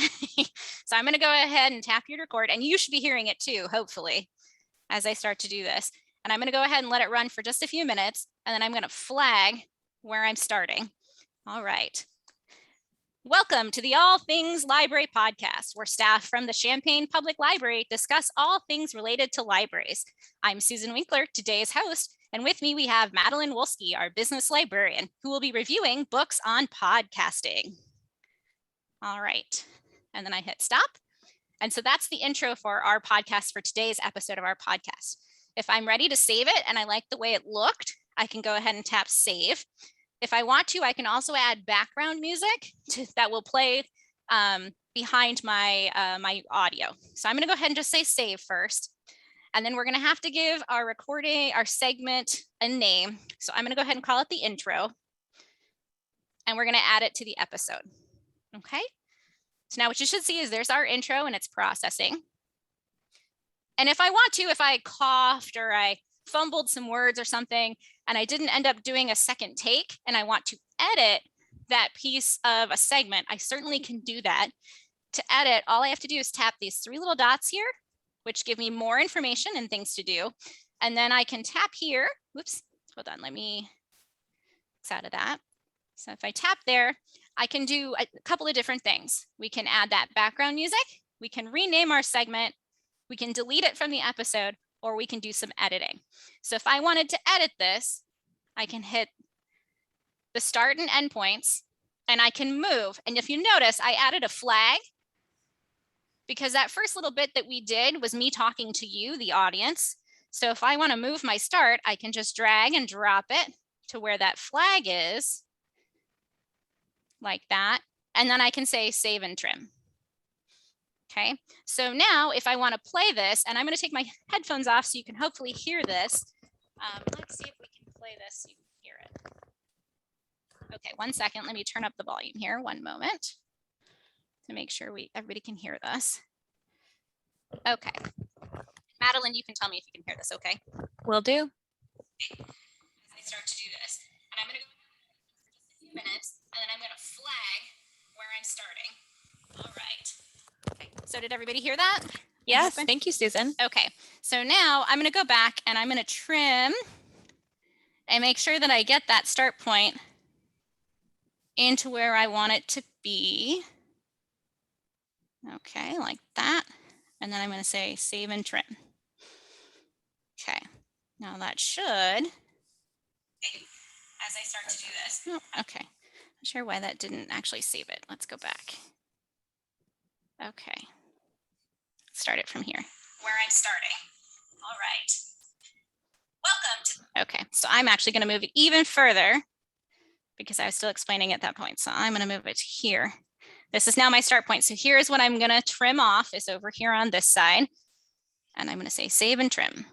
So I'm going to go ahead and tap your record, and you should be hearing it too, hopefully, as I start to do this. And I'm going to go ahead and let it run for just a few minutes, and then I'm going to flag where I'm starting. All right. Welcome to the All Things Library podcast, where staff from the Champaign Public Library discuss all things related to libraries. I'm Susan Winkler, today's host, and with me we have Madeleine Wolske, our business librarian, who will be reviewing books on podcasting. All right, and then I hit stop. And so that's the intro for our podcast for today's episode of our podcast. If I'm ready to save it and I like the way it looked, I can go ahead and tap save. If I want to, I can also add background music that will play behind my my audio. So I'm going to go ahead and just say save first. And then we're going to have to give our recording, our segment, a name. So I'm going to go ahead and call it the intro. And we're going to add it to the episode. Okay. So now what you should see is there's our intro and it's processing. And if I want to, if I coughed or I fumbled some words or something, and I didn't end up doing a second take, and I want to edit that piece of a segment, I certainly can do that. To edit, all I have to do is tap these three little dots here, which give me more information and things to do. And then I can tap here. Whoops, hold on, let me X out of that. So if I tap there, I can do a couple of different things. We can add that background music, we can rename our segment, we can delete it from the episode, or we can do some editing. So if I wanted to edit this, I can hit the start and end points, and I can move. And if you notice, I added a flag because that first little bit that we did was me talking to you, the audience. So if I want to move my start, I can just drag and drop it to where that flag is, like that. And then I can say save and trim. Okay, so now if I want to play this, and I'm going to take my headphones off so you can hopefully hear this. Let's see if we can play this so you can hear it. Okay, 1 second. Let me turn up the volume here. 1 moment to make sure everybody can hear this. Okay. Madeleine, you can tell me if you can hear this, okay? Will do. Okay. As I start to do this, and I'm going to go for just a few minutes, and then I'm going to flag where I'm starting. All right. Okay. So did everybody hear that? Yes, thank you, Susan. Okay, so now I'm going to go back and I'm going to trim and make sure that I get that start point into where I want it to be. Okay, like that. And then I'm going to say save and trim. Okay, now that should, as I start to do this. Oh, okay, not sure why that didn't actually save it. Let's go back. Okay, start it from here. Where I'm starting. All right. Welcome to. Okay, so I'm actually going to move it even further because I was still explaining at that point. So I'm going to move it to here. This is now my start point. So here's what I'm going to trim off is over here on this side. And I'm going to say save and trim.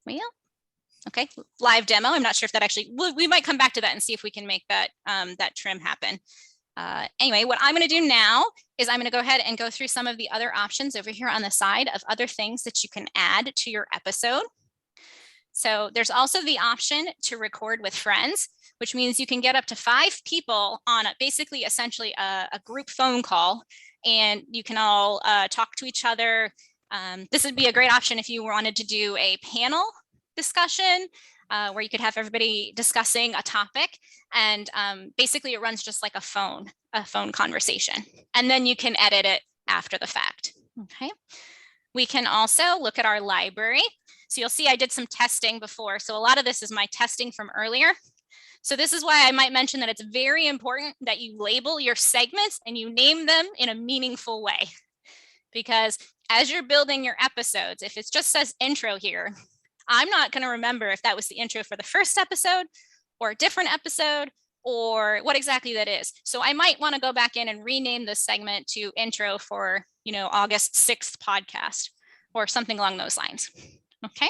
Well, okay, live demo. I'm not sure if that actually, we might come back to that and see if we can make that, that trim happen. Anyway, what I'm going to do now is I'm going to go ahead and go through some of the other options over here on the side of other things that you can add to your episode. So there's also the option to record with friends, which means you can get up to 5 people on basically essentially a group phone call, and you can all talk to each other. This would be a great option if you wanted to do a panel discussion where you could have everybody discussing a topic, and basically it runs just like a phone conversation, and then you can edit it after the fact. Okay. We can also look at our library. So you'll see I did some testing before. So a lot of this is my testing from earlier. So this is why I might mention that it's very important that you label your segments and you name them in a meaningful way. Because as you're building your episodes, if it just says intro here, I'm not going to remember if that was the intro for the first episode or a different episode or what exactly that is. So I might want to go back in and rename this segment to intro for, August 6th podcast or something along those lines. Okay,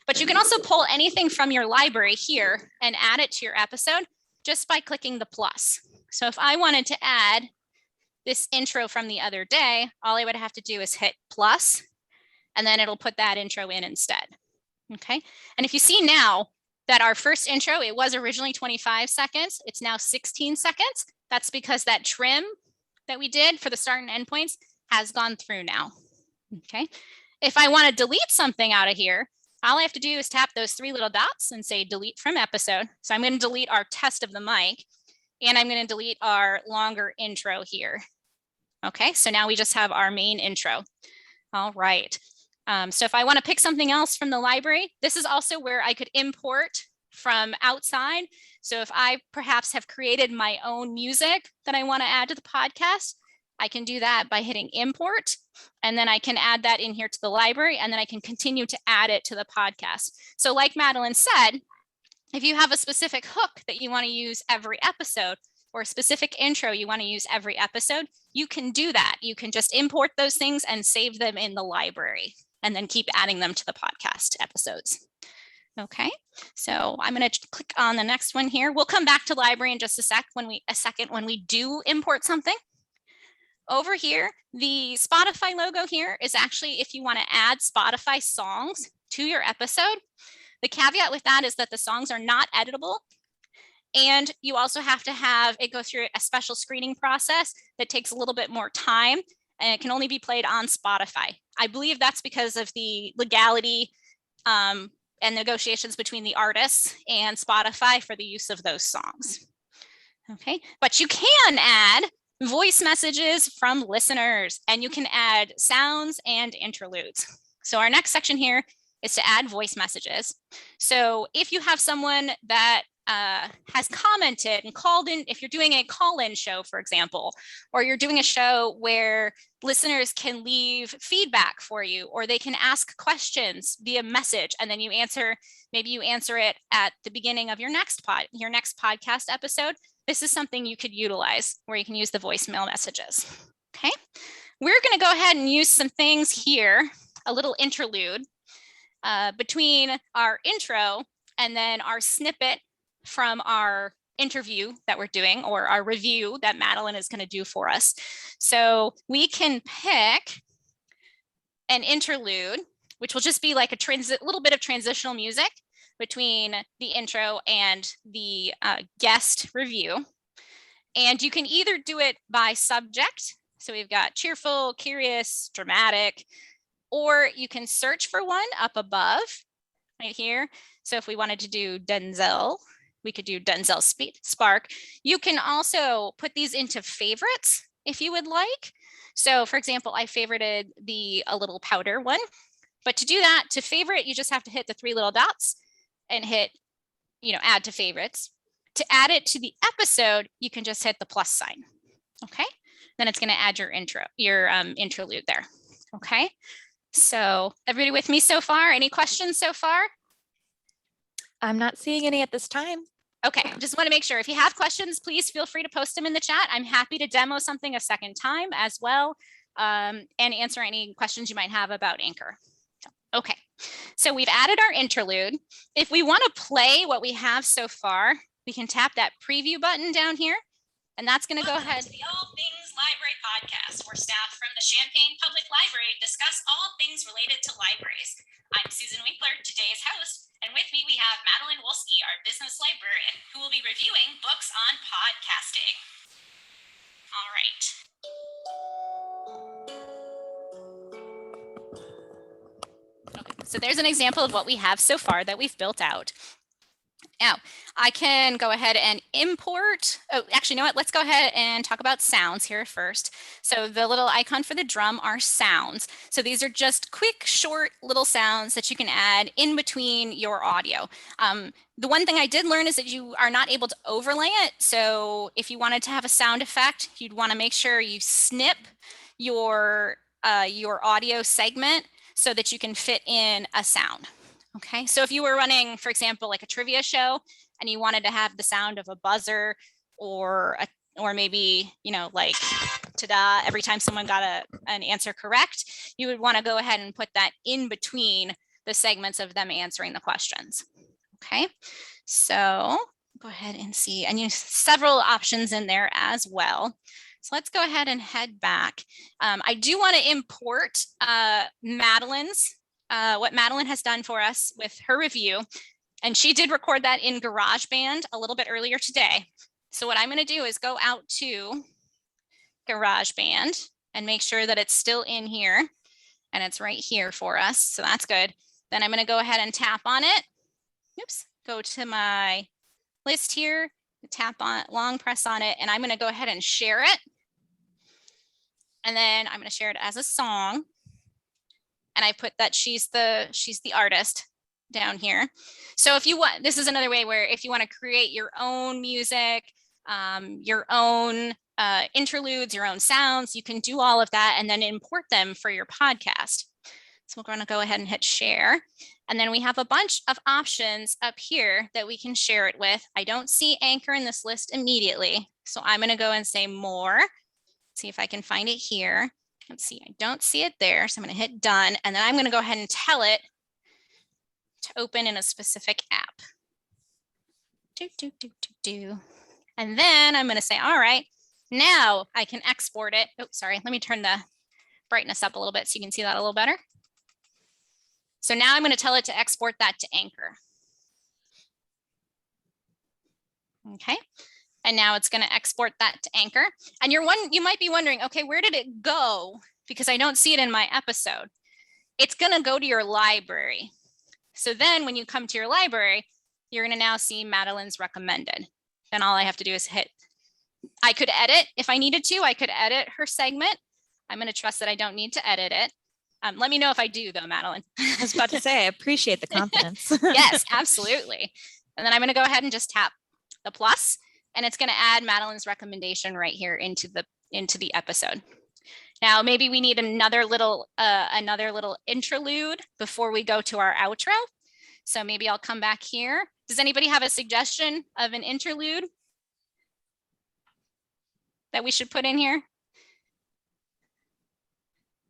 but you can also pull anything from your library here and add it to your episode just by clicking the plus. So if I wanted to add this intro from the other day, all I would have to do is hit plus, and then it'll put that intro in instead. Okay, and if you see now that our first intro, it was originally 25 seconds, it's now 16 seconds. That's because that trim that we did for the start and end points has gone through now. Okay. If I want to delete something out of here, all I have to do is tap those 3 little dots and say delete from episode. So I'm going to delete our test of the mic, and I'm going to delete our longer intro here. Okay, so now we just have our main intro. All right. So if I want to pick something else from the library, this is also where I could import from outside. So if I perhaps have created my own music that I want to add to the podcast, I can do that by hitting import, and then I can add that in here to the library, and then I can continue to add it to the podcast. So like Madeleine said, if you have a specific hook that you want to use every episode or a specific intro you want to use every episode, you can do that. You can just import those things and save them in the library and then keep adding them to the podcast episodes. Okay, so I'm going to click on the next one here. We'll come back to library in just a second when we do import something. Over here, the Spotify logo here is actually if you want to add Spotify songs to your episode. The caveat with that is that the songs are not editable, and you also have to have it go through a special screening process that takes a little bit more time, and it can only be played on Spotify. I believe that's because of the legality and negotiations between the artists and Spotify for the use of those songs. Okay, but you can add voice messages from listeners, and you can add sounds and interludes. So our next section here is to add voice messages. So if you have someone that has commented and called in, if you're doing a call-in show, for example, or you're doing a show where listeners can leave feedback for you, or they can ask questions via message, and then maybe you answer it at the beginning of your next podcast episode. This is something you could utilize where you can use the voicemail messages. Okay. we're going to go ahead and use some things here, a little interlude between our intro and then our snippet from our interview that we're doing, or our review that Madeleine is going to do for us. So we can pick an interlude, which will just be like a little bit of transitional music between the intro and the guest review. And you can either do it by subject. So we've got cheerful, curious, dramatic, or you can search for one up above right here. So if we wanted to do Denzel, we could do Denzel Spark. You can also put these into favorites if you would like. So for example, I favorited the A Little Powder one. But to do that, to favorite, you just have to hit the 3 little dots and hit, add to favorites. To add it to the episode, you can just hit the plus sign. Okay, then it's going to add your interlude there. Okay, so everybody with me so far? Any questions so far? I'm not seeing any at this time. Okay, just want to make sure if you have questions, please feel free to post them in the chat. I'm happy to demo something a second time as well, and answer any questions you might have about Anchor. Okay, so we've added our interlude. If we want to play what we have so far, we can tap that preview button down here, and that's going to go ahead. To the All Things Library podcast, where staff from the Champaign Public Library discuss all things related to libraries. I'm Susan Winkler, today's host, and with me we have Madeleine Wolske, our business librarian, who will be reviewing books on podcasting. All right. So there's an example of what we have so far that we've built out. Now, I can go ahead and import. Oh, actually, you know what? Let's go ahead and talk about sounds here first. So the little icon for the drum are sounds. So these are just quick, short little sounds that you can add in between your audio. The one thing I did learn is that you are not able to overlay it. So if you wanted to have a sound effect, you'd want to make sure you snip your audio segment so that you can fit in a sound. Okay, so if you were running, for example, like a trivia show and you wanted to have the sound of a buzzer or maybe, like ta-da, every time someone got an answer correct, you would want to go ahead and put that in between the segments of them answering the questions. Okay, so go ahead and see, and you have several options in there as well. So let's go ahead and head back. I do want to import Madeleine's, what Madeleine has done for us with her review. And she did record that in GarageBand a little bit earlier today. So what I'm going to do is go out to GarageBand and make sure that it's still in here. And it's right here for us. So that's good. Then I'm going to go ahead and tap on it. Oops, go to my list here, tap on it, long press on it, and I'm going to go ahead and share it. And then I'm going to share it as a song. And I put that she's the artist down here. So if you want, this is another way where if you want to create your own music, your own interludes, your own sounds, you can do all of that and then import them for your podcast. So we're going to go ahead and hit share. And then we have a bunch of options up here that we can share it with. I don't see Anchor in this list immediately. So I'm going to go and say more. See if I can find it here. Let's see, I don't see it there. So I'm going to hit done. And then I'm going to go ahead and tell it to open in a specific app. And then I'm going to say, all right, now I can export it. Oh, sorry. Let me turn the brightness up a little bit so you can see that a little better. So now I'm going to tell it to export that to Anchor. Okay. And now it's going to export that to Anchor. And you might be wondering, okay, where did it go? Because I don't see it in my episode. It's going to go to your library. So then when you come to your library, you're going to now see Madeleine's recommended. Then all I have to do is hit. I could edit if I needed to. I could edit her segment. I'm going to trust that I don't need to edit it. Let me know if I do, though, Madeleine. I was about to say, I appreciate the confidence. Yes, absolutely. And then I'm going to go ahead and just tap the plus. And it's going to add Madeleine's recommendation right here into the episode. Now, maybe we need another little interlude before we go to our outro. So maybe I'll come back here. Does anybody have a suggestion of an interlude that we should put in here?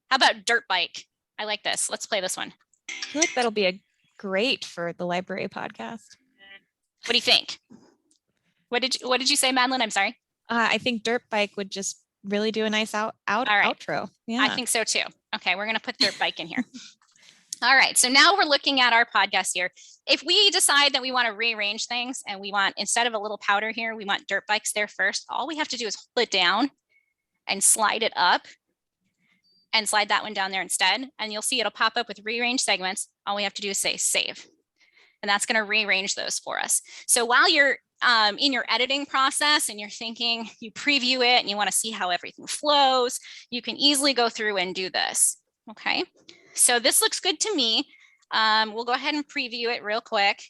How about dirt bike? I like this. Let's play this one. I feel like that'll be great for the library podcast. What do you think? What did you say, Madeleine? I'm sorry. I think dirt bike would just really do a nice outro. Yeah, I think so too. Okay, we're going to put dirt bike in here. All right, so now we're looking at our podcast here. If we decide that we want to rearrange things and we want, instead of a little powder here, we want dirt bikes there first, all we have to do is hold it down and slide it up and slide that one down there instead. And you'll see it'll pop up with rearrange segments. All we have to do is say save. And that's going to rearrange those for us. So while you're in your editing process and you're thinking, you preview it and you want to see how everything flows, you can easily go through and do this. Okay, so this looks good to me. We'll go ahead and preview it real quick.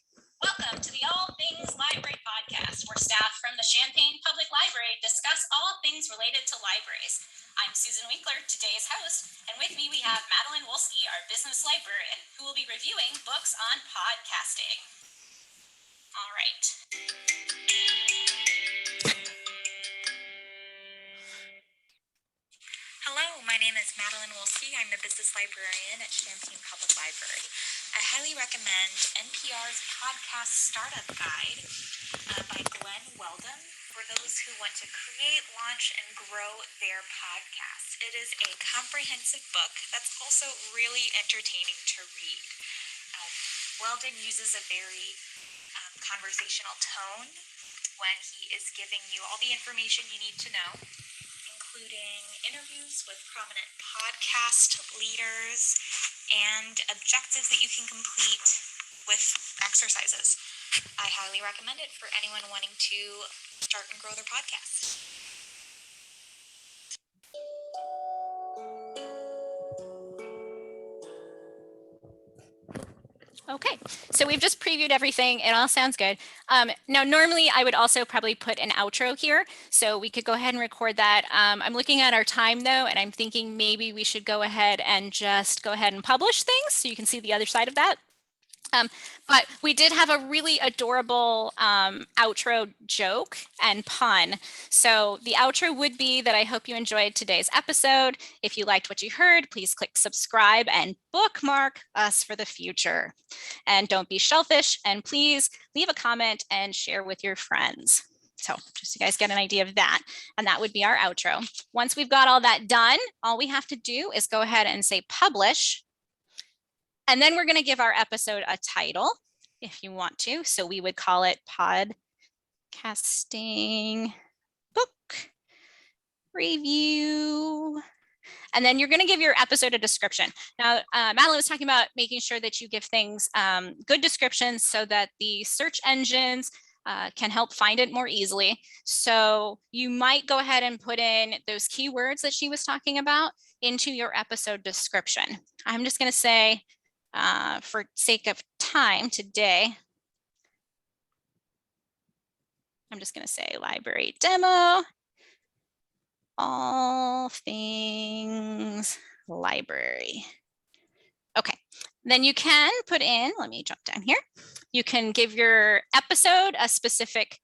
Welcome to the All Things Library podcast, where staff from the Champaign Public Library discuss all things related to libraries. I'm Susan Winkler, today's host, and with me we have Madeleine Wolske, our business librarian, who will be reviewing books on podcasting. All right. Hello, my name is Madeleine Wolske. I'm the business librarian at Champaign Public Library. I highly recommend NPR's Podcast Startup Guide by Glenn Weldon for those who want to create, launch, and grow their podcasts. It is a comprehensive book that's also really entertaining to read. Weldon uses a very conversational tone when he is giving you all the information you need to know, including interviews with prominent podcast leaders and objectives that you can complete with exercises. I highly recommend it for anyone wanting to start and grow their podcast. Okay, so we've just previewed everything. It all sounds good. Now, normally I would also probably put an outro here, so we could go ahead and record that. I'm looking at our time though, and I'm thinking maybe we should go ahead and just go ahead and publish things so you can see the other side of that. But we did have a really adorable outro joke and pun. So the outro would be that I hope you enjoyed today's episode. If you liked what you heard, please click subscribe and bookmark us for the future. And don't be shellfish, and please leave a comment and share with your friends. So just so you guys get an idea of that. And that would be our outro. Once we've got all that done, all we have to do is go ahead and say publish. And then we're going to give our episode a title if you want to. So we would call it Podcasting Book Review. And then you're going to give your episode a description. Now, Madeleine was talking about making sure that you give things good descriptions so that the search engines can help find it more easily. So you might go ahead and put in those keywords that she was talking about into your episode description. I'm just going to say, for sake of time today, I'm just going to say library demo, all things library. Okay, then you can put in, let me jump down here. You can give your episode a specific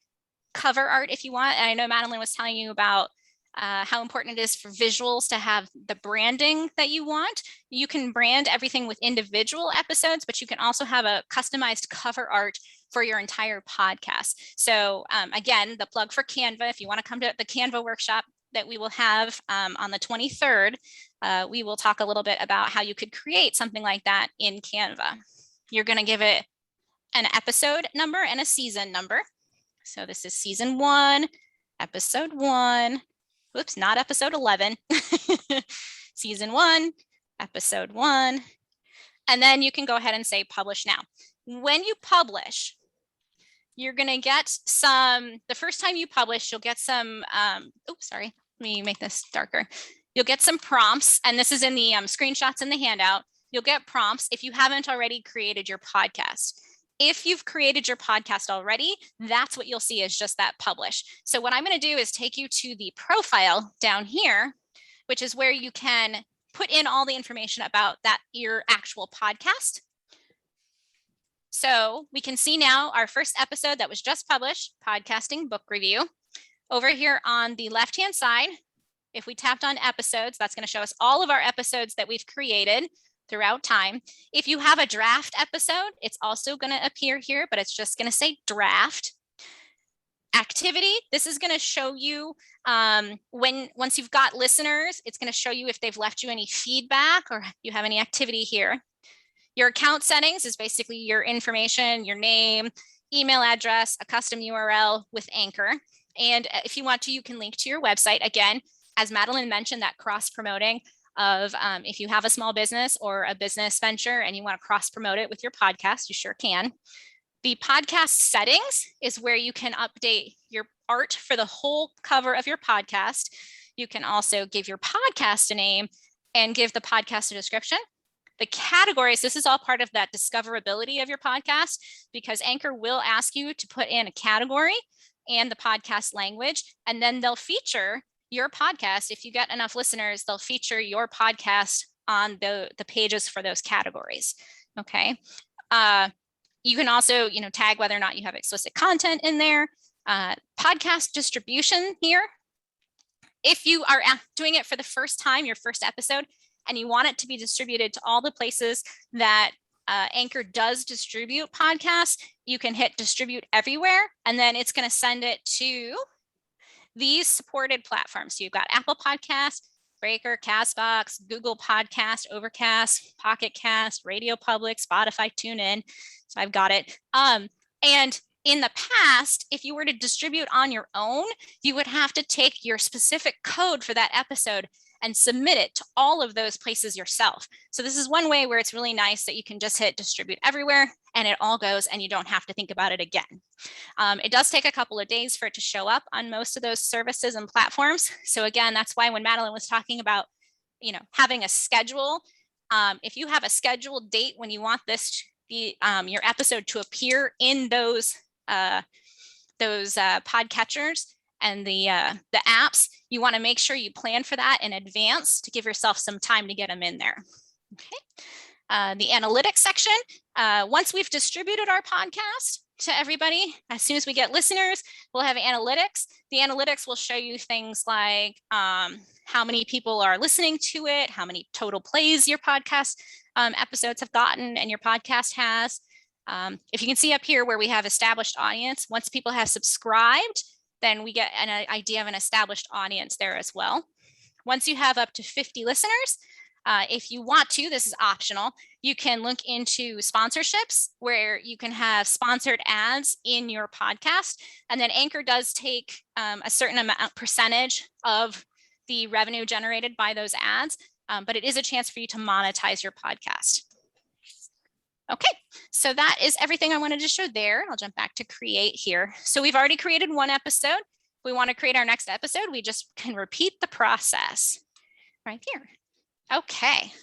cover art if you want. And I know Madeleine was telling you about how important it is for visuals to have the branding that you want. You can brand everything with individual episodes, but you can also have a customized cover art for your entire podcast. So again, the plug for Canva, if you want to come to the Canva workshop that we will have on the 23rd, we will talk a little bit about how you could create something like that in Canva. You're going to give it an episode number and a season number. So this is season 1, episode 1. Oops, not episode 11, season 1, episode 1. And then you can go ahead and say publish now. When you publish, you're going to get some, the first time you publish, you'll get some, oops, sorry, let me make this darker. You'll get some prompts, and this is in the screenshots in the handout. You'll get prompts if you haven't already created your podcast. If you've created your podcast already, that's what you'll see is just that publish. So what I'm going to do is take you to the profile down here, which is where you can put in all the information about that, your actual podcast. So we can see now our first episode that was just published, Podcasting Book Review. Over here on the left-hand side, if we tapped on episodes, that's going to show us all of our episodes that we've created throughout time. If you have a draft episode, it's also going to appear here, but it's just going to say draft. Activity, this is going to show you once you've got listeners, it's going to show you if they've left you any feedback or you have any activity here. Your account settings is basically your information, your name, email address, a custom URL with Anchor. And if you want to, you can link to your website. Again, as Madeleine mentioned, that cross-promoting of if you have a small business or a business venture and you want to cross-promote it with your podcast, you sure can. The podcast settings is where you can update your art for the whole cover of your podcast. You can also give your podcast a name and give the podcast a description. The categories, this is all part of that discoverability of your podcast, because Anchor will ask you to put in a category and the podcast language, and then they'll feature your podcast. If you get enough listeners, they'll feature your podcast on the pages for those categories. Okay. You can also, tag whether or not you have explicit content in there. Podcast distribution here. If you are doing it for the first time, your first episode, and you want it to be distributed to all the places that Anchor does distribute podcasts, you can hit distribute everywhere, and then it's going to send it to these supported platforms. So you've got Apple Podcasts, Breaker, Castbox, Google Podcast, Overcast, Pocket Cast, Radio Public, Spotify, TuneIn. So I've got it. And in the past, if you were to distribute on your own, you would have to take your specific code for that episode and submit it to all of those places yourself. So this is one way where it's really nice that you can just hit distribute everywhere and it all goes and you don't have to think about it again. It does take a couple of days for it to show up on most of those services and platforms. So again, that's why when Madeleine was talking about, having a schedule, if you have a scheduled date when you want this to be your episode to appear in those podcatchers and the apps, you want to make sure you plan for that in advance to give yourself some time to get them in there. Okay. The analytics section, once we've distributed our podcast to everybody, as soon as we get listeners, we'll have analytics. The analytics will show you things like how many people are listening to it, how many total plays your podcast episodes have gotten and your podcast has. If you can see up here where we have established audience, once people have subscribed, then we get an idea of an established audience there as well. Once you have up to 50 listeners, if you want to, this is optional, you can look into sponsorships where you can have sponsored ads in your podcast. And then Anchor does take a certain percentage of the revenue generated by those ads, but it is a chance for you to monetize your podcast. Okay, so that is everything I wanted to show there. I'll jump back to create here. So we've already created one episode. If we want to create our next episode, we just can repeat the process right here. Okay,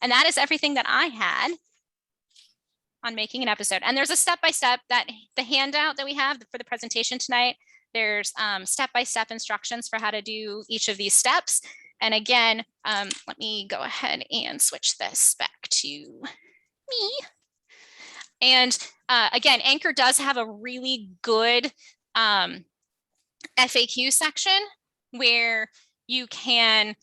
and that is everything that I had on making an episode. And there's a step-by-step that the handout that we have for the presentation tonight, there's step-by-step instructions for how to do each of these steps. And again, let me go ahead and switch this back to me. And again, Anchor does have a really good FAQ section where you can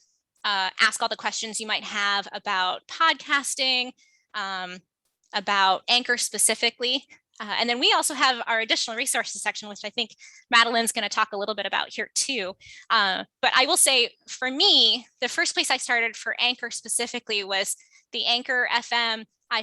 ask all the questions you might have about podcasting, about Anchor specifically. And then we also have our additional resources section, which I think Madeleine's going to talk a little bit about here too. But I will say for me, the first place I started for Anchor specifically was the Anchor FM I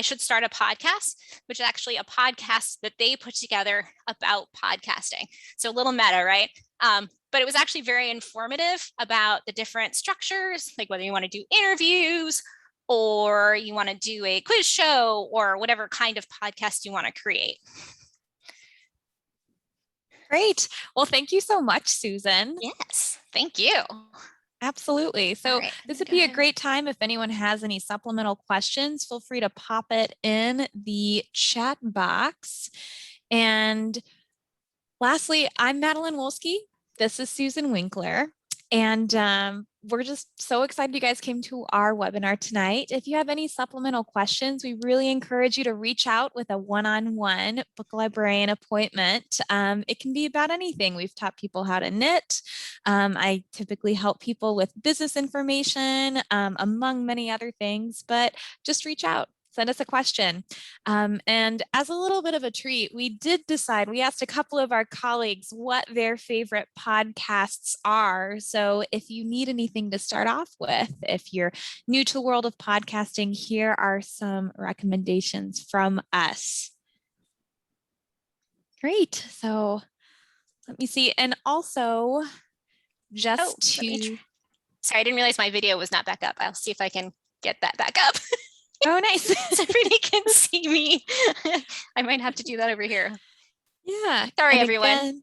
should start a podcast, which is actually a podcast that they put together about podcasting. So a little meta, right? But it was actually very informative about the different structures, like whether you want to do interviews or you want to do a quiz show or whatever kind of podcast you want to create. Great. Well, thank you so much, Susan. Yes, thank you. Absolutely. So right, this would be a great time if anyone has any supplemental questions, feel free to pop it in the chat box. And lastly, I'm Madeleine Wolske. This is Susan Winkler. And we're just so excited you guys came to our webinar tonight. If you have any supplemental questions, we really encourage you to reach out with a one-on-one book librarian appointment. It can be about anything. We've taught people how to knit. I typically help people with business information, among many other things, but just reach out. Send us a question. And as a little bit of a treat, we did decide, we asked a couple of our colleagues what their favorite podcasts are. So if you need anything to start off with, if you're new to the world of podcasting, here are some recommendations from us. Great. So let me see. And also just sorry, I didn't realize my video was not back up. I'll see if I can get that back up. Oh, nice. So everybody can see me. I might have to do that over here. Yeah. Sorry, And everyone. again,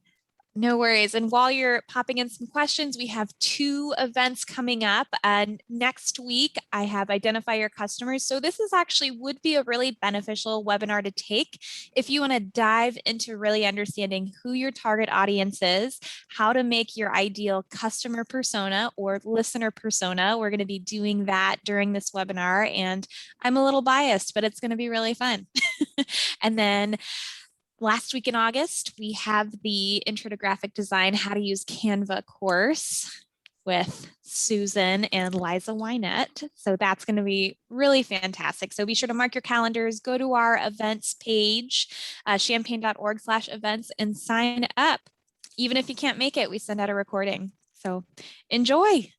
no worries. And while you're popping in some questions, we have 2 events coming up. And next week, I have Identify Your Customers. So this is actually would be a really beneficial webinar to take if you want to dive into really understanding who your target audience is, how to make your ideal customer persona or listener persona. We're going to be doing that during this webinar. And I'm a little biased, but it's going to be really fun. And then last week in August, we have the Intro to Graphic Design, How to Use Canva course with Susan and Liza Wynette. So that's going to be really fantastic. So be sure to mark your calendars, go to our events page, champaign.org/events, and sign up. Even if you can't make it, we send out a recording. So enjoy.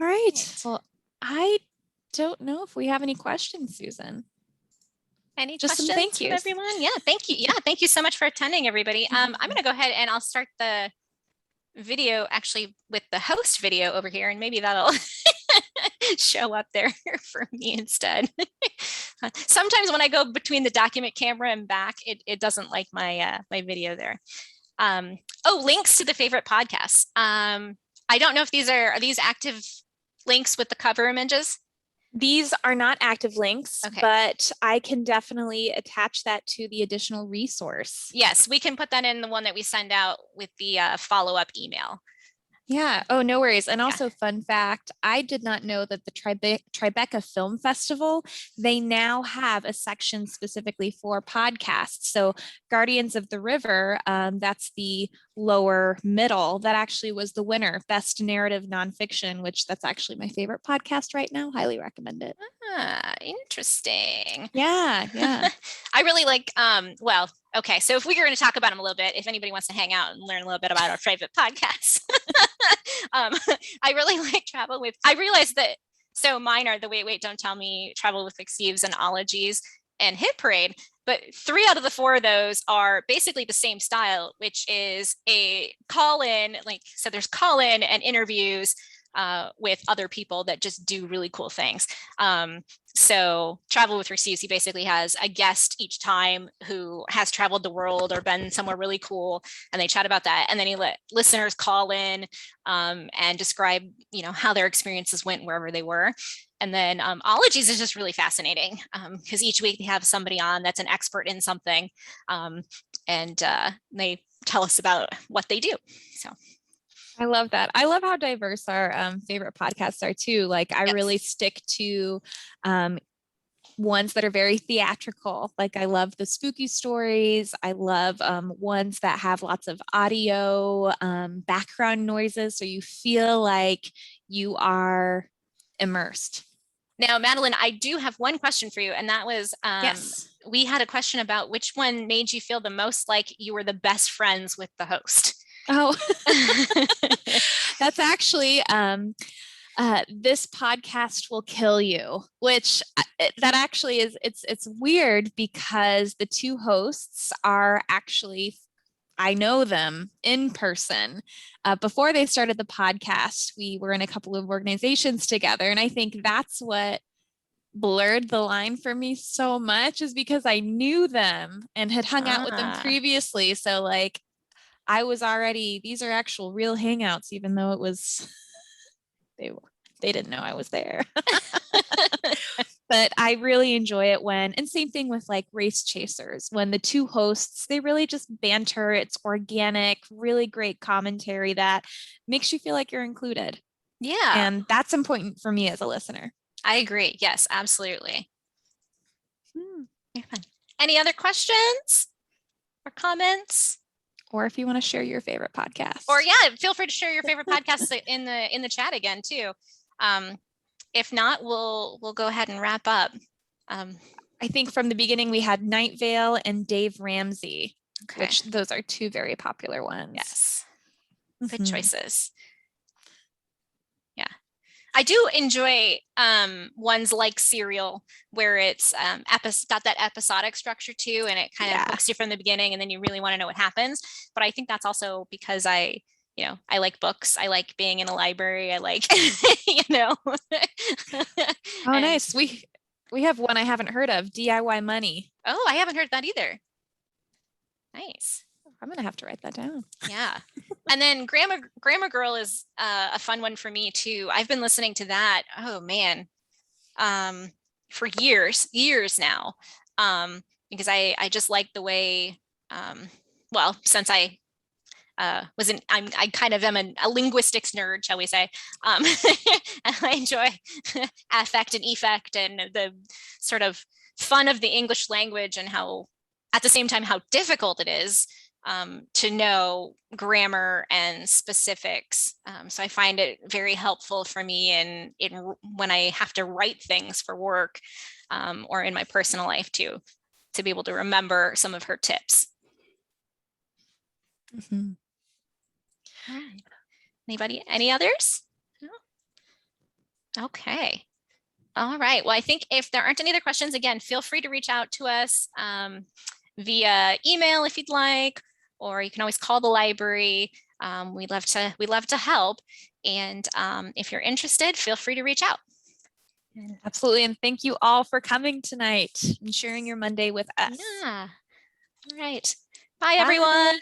All right. Well, I don't know if we have any questions, Susan. Any Just some questions thank from yous. everyone? Yeah, thank you. Yeah, thank you so much for attending, everybody. I'm going to go ahead and I'll start the video actually with the host video over here, and maybe that'll show up there for me instead. Sometimes when I go between the document camera and back, it doesn't like my my video there. Oh, links to the favorite podcasts. I don't know if are these active links with the cover images? These are not active links, Okay. but I can definitely attach that to the additional resource. Yes, we can put that in the one that we send out with the follow-up email. Yeah. Oh, no worries. And Yeah. also, fun fact, I did not know that the Tribeca Film Festival, they now have a section specifically for podcasts. So Guardians of the River, that's the lower middle, that actually was the winner, Best Narrative Nonfiction, which that's actually my favorite podcast right now. Highly recommend it. Ah, interesting. Yeah. Yeah. I really like, well, okay, so if we're going to talk about them a little bit, if anybody wants to hang out and learn a little bit about our favorite podcasts, I really like Travel with, I realized that, so mine are the Wait, Don't Tell Me, Travel with Thieves, and Ologies, and Hit Parade, but 3 out of the 4 of those are basically the same style, which is a call-in, like, so there's call-in and interviews with other people that just do really cool things. So Travel with Receives, he basically has a guest each time who has traveled the world or been somewhere really cool, and they chat about that. And then he let listeners call in and describe, you know, how their experiences went wherever they were. And then Ologies is just really fascinating because each week they have somebody on that's an expert in something, and they tell us about what they do. So. I love that. I love how diverse our favorite podcasts are too. Like I really stick to ones that are very theatrical. Like I love the spooky stories. I love ones that have lots of audio, background noises, so you feel like you are immersed. Now, Madeleine, I do have one question for you, and that was, yes, we had a question about which one made you feel the most like you were the best friends with the host. Oh, that's actually This Podcast Will Kill You, which that actually is, it's weird because the 2 hosts are actually, I know them in person. Before they started the podcast, we were in a couple of organizations together. And I think that's what blurred the line for me so much, is because I knew them and had hung out with them previously. So like, I was already, these are actual real hangouts, even though it was, they didn't know I was there. But I really enjoy it when, and same thing with like Race Chasers, when the 2 hosts, they really just banter. It's organic, really great commentary that makes you feel like you're included. Yeah, And that's important for me as a listener. I agree. Yes, absolutely. Very fun. Any other questions or comments? Or if you want to share your favorite podcast. Or yeah, feel free to share your favorite podcasts in the chat again too. If not, we'll go ahead and wrap up. I think from the beginning we had Night Vale and Dave Ramsey, Okay. which those are two very popular ones. Yes, good Mhm. choices. Yeah, I do enjoy ones like Serial, where it's got that episodic structure too, and it kind of hooks you from the beginning, and then you really want to know what happens. But I think that's also because I like books. I like being in a library. I like, Oh, nice. We have one I haven't heard of, DIY Money. Oh, I haven't heard that either. Nice. I'm going to have to write that down. Yeah. And then Grammar Girl is a fun one for me too. I've been listening to that. Oh man. For years now. Because I just like the way, well, since I I kind of am a linguistics nerd, shall we say. I enjoy affect and effect and the sort of fun of the English language, and how, at the same time, how difficult it is to know grammar and specifics. So I find it very helpful for me in when I have to write things for work or in my personal life to be able to remember some of her tips. Mm-hmm. All right. Anybody, any others? No? Okay. All right. Well, I think if there aren't any other questions, again, feel free to reach out to us via email if you'd like, or you can always call the library. We'd love to help. And if you're interested, feel free to reach out. Absolutely. And thank you all for coming tonight and sharing your Monday with us. Yeah. All right. Bye, everyone.